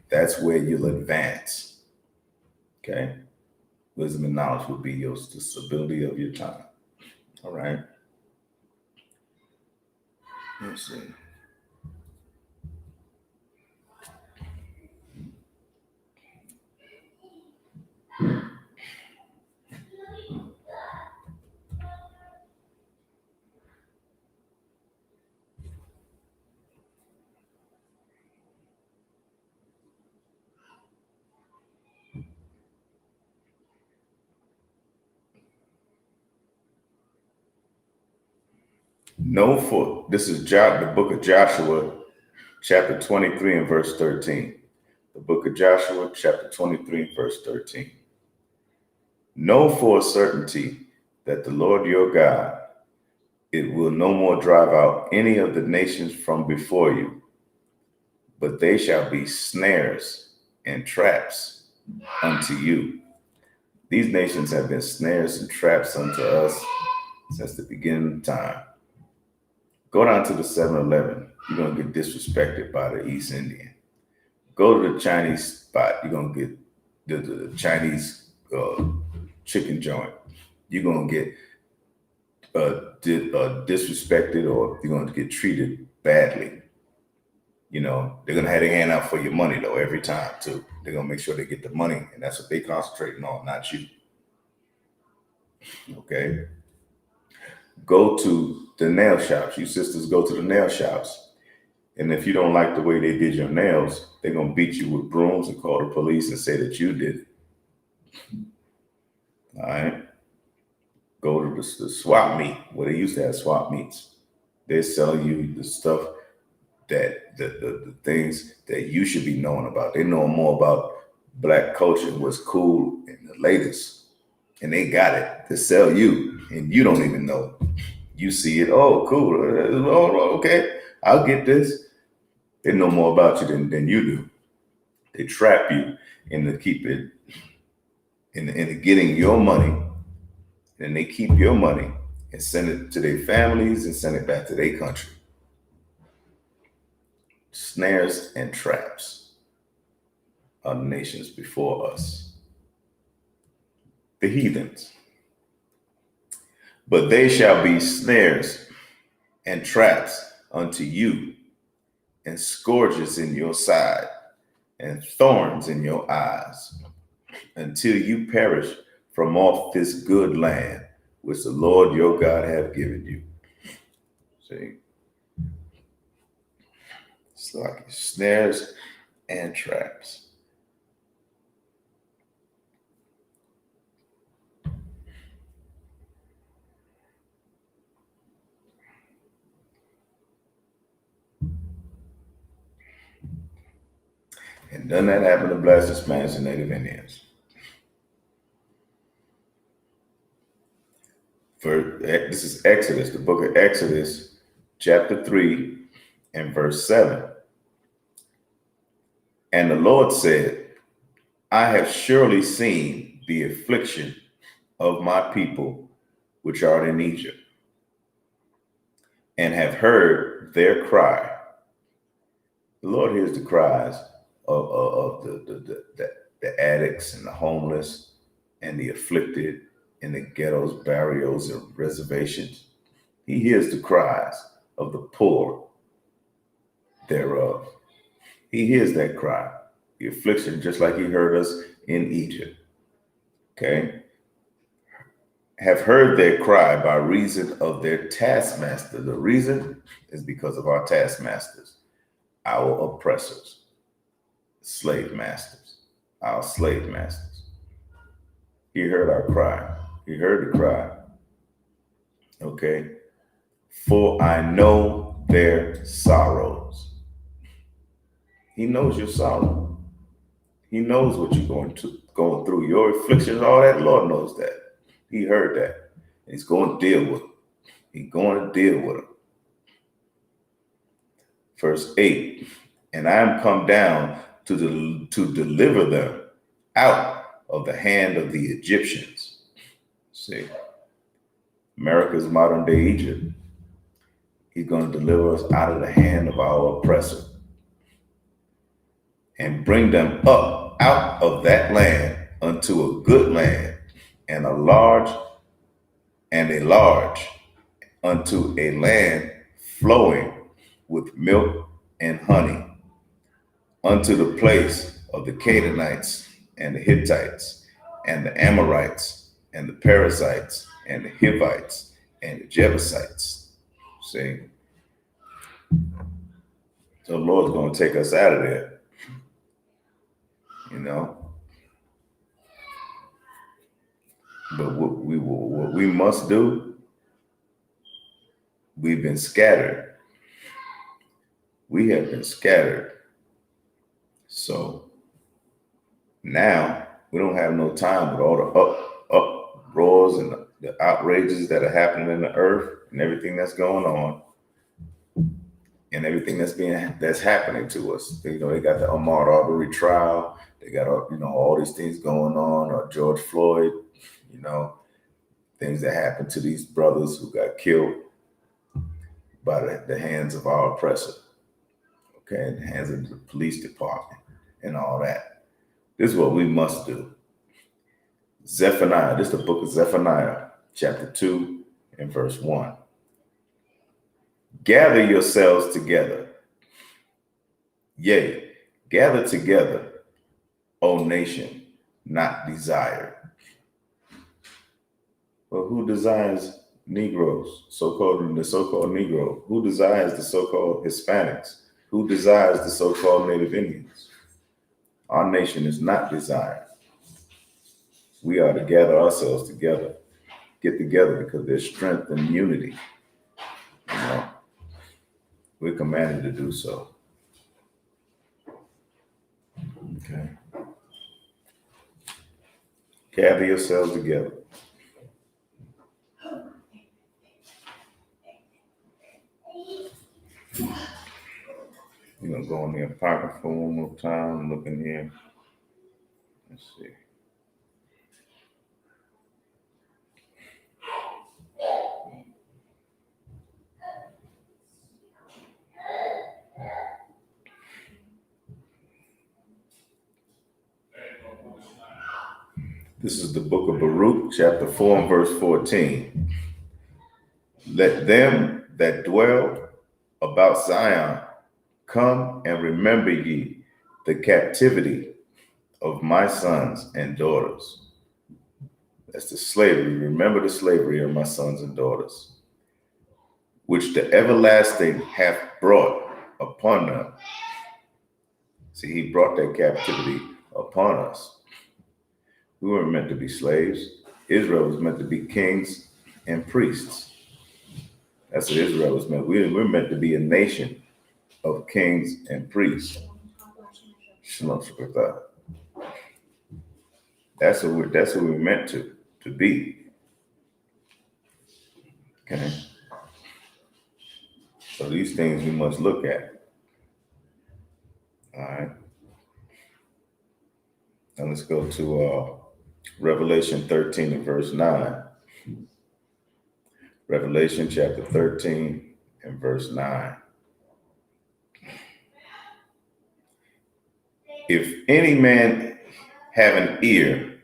That's where you'll advance. Okay? Wisdom and knowledge will be the stability of your time. All right? Let's see. This is the book of Joshua, chapter 23 and verse 13. The book of Joshua, chapter 23 and verse 13. Know for a certainty that the Lord your God, it will no more drive out any of the nations from before you, but they shall be snares and traps unto you. These nations have been snares and traps unto us since the beginning of time. Go down to the 7-Eleven. You're going to get disrespected by the East Indian. Go to the Chinese spot. You're going to get the Chinese chicken joint. You're going to get disrespected, or you're going to get treated badly. You know, they're going to have their hand out for your money, though, every time, too. They're going to make sure they get the money, and that's what they're concentrating on, not you. Okay? Go to the nail shops. You sisters go to the nail shops. And if you don't like the way they did your nails, they're going to beat you with brooms and call the police and say that you did it. All right? Go to the swap meet, where they used to have swap meets. They're selling you the stuff that the things that you should be knowing about. They know more about Black culture, what's cool and the latest. And they got it to sell you, and you don't even know. You see it, oh, cool. Oh, okay, I'll get this. They know more about you than you do. They trap you and to keep it into getting your money, and they keep your money and send it to their families and send it back to their country. Snares and traps are the nations before us, the heathens. But they shall be snares and traps unto you, and scourges in your side, and thorns in your eyes, until you perish from off this good land which the Lord your God hath given you. See? It's like snares and traps. And doesn't that happen to bless Hispanics and Native Indians? This is Exodus, the book of Exodus, chapter 3 and verse 7. And the Lord said, I have surely seen the affliction of my people which are in Egypt, and have heard their cry. The Lord hears the cries of the addicts and the homeless and the afflicted in the ghettos, barrios, and reservations. He hears the cries of the poor thereof. He hears that cry, the affliction, just like he heard us in Egypt. Okay? Have heard their cry by reason of their taskmaster. The reason is because of our taskmasters, our oppressors, slave masters, our slave masters. He heard our cry. He heard the cry. Okay? For I know their sorrows. He knows your sorrow. He knows what you're going through. Your afflictions, all that. Lord knows that. He heard that. He's going to deal with them. He's going to deal with them. Verse 8. And I am come down to deliver them out of the hand of the Egyptians. See, America's modern day Egypt. He's going to deliver us out of the hand of our oppressor and bring them up out of that land unto a good land, and a large unto a land flowing with milk and honey, unto the place of the Canaanites and the Hittites and the Amorites and the Perizzites and the Hivites and the Jebusites. See? So the Lord's going to take us out of there. You know? But what we must do, we've been scattered. We have been scattered. So now we don't have no time with all the uproars and the outrages that are happening in the earth and everything that's going on and everything that's happening to us. You know, they got the Ahmaud Arbery trial. They got all these things going on. Or George Floyd. You know, things that happened to these brothers who got killed by the hands of our oppressor. Okay, in the hands of the police department and all that. This is what we must do. Zephaniah, this is the book of Zephaniah, chapter 2 and verse 1. Gather yourselves together. Yea, gather together, O nation, not desired. Well, who desires Negroes, the so-called Negro? Who desires the so-called Hispanics? Who desires the so-called Native Indians? Our nation is not desired. We are to gather ourselves together, get together, because there's strength in unity. You know, we're commanded to do so. Okay. Gather yourselves together. We're going to go in the apartment for one more time. Look in here. Let's see. This is the book of Baruch, chapter 4 and verse 14. Let them that dwell about Zion come and remember ye the captivity of my sons and daughters. That's the slavery. Remember the slavery of my sons and daughters, which the everlasting hath brought upon them. See, he brought that captivity upon us. We weren't meant to be slaves. Israel was meant to be kings and priests. That's what Israel was meant. We're meant to be a nation of kings and priests. Shalom, shalom. That's what we're meant to be. Okay. So these things we must look at. All right. Now let's go to Revelation 13 and verse 9. Revelation chapter 13 and verse 9. If any man have an ear,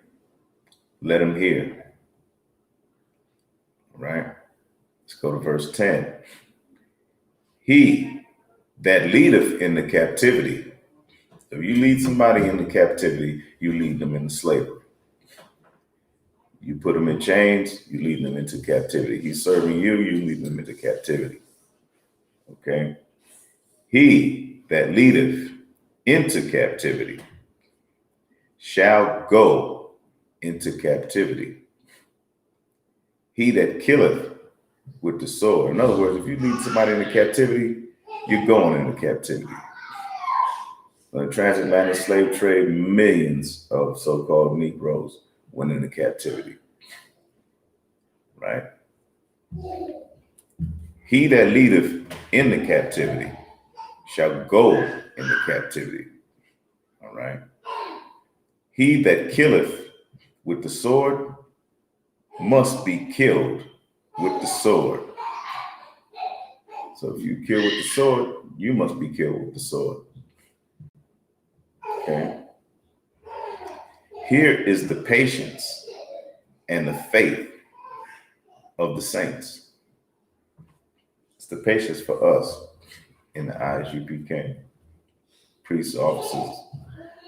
let him hear. All right. Let's go to verse 10. He that leadeth in the captivity. If you lead somebody into captivity, you lead them into slavery. You put them in chains, you lead them into captivity. He's serving you, you lead them into captivity. Okay? He that leadeth into captivity shall go into captivity. He that killeth with the sword. In other words, if you lead somebody into captivity, you're going into captivity. On the transatlantic slave trade, millions of so-called Negroes went into captivity. Right? He that leadeth into captivity shall go into captivity. All right? He that killeth with the sword must be killed with the sword. So if you kill with the sword, you must be killed with the sword. Okay? Here is the patience and the faith of the saints. It's the patience for us in the ISUPK, priests, officers.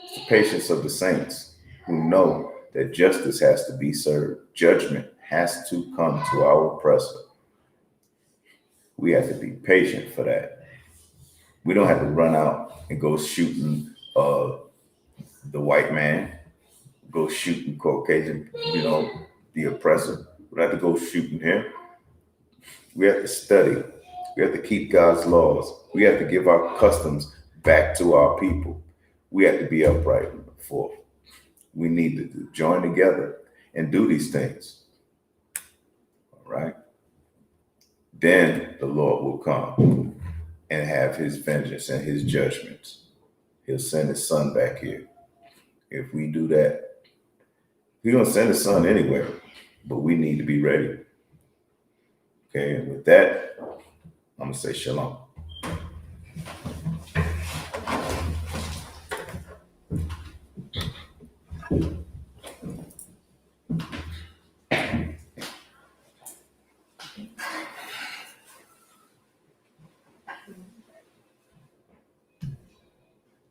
It's the patience of the saints who know that justice has to be served. Judgment has to come to our oppressor. We have to be patient for that. We don't have to run out and go shooting the white man, go shooting Caucasian, the oppressor. We don't have to go shooting him. We have to study. We have to keep God's laws. We have to give our customs back to our people. We have to be upright and forth. We need to join together and do these things. All right? Then the Lord will come and have his vengeance and his judgments. He'll send his son back here. If we do that, he's going to send his son anywhere, but we need to be ready. Okay, and with that, I'm going to say shalom.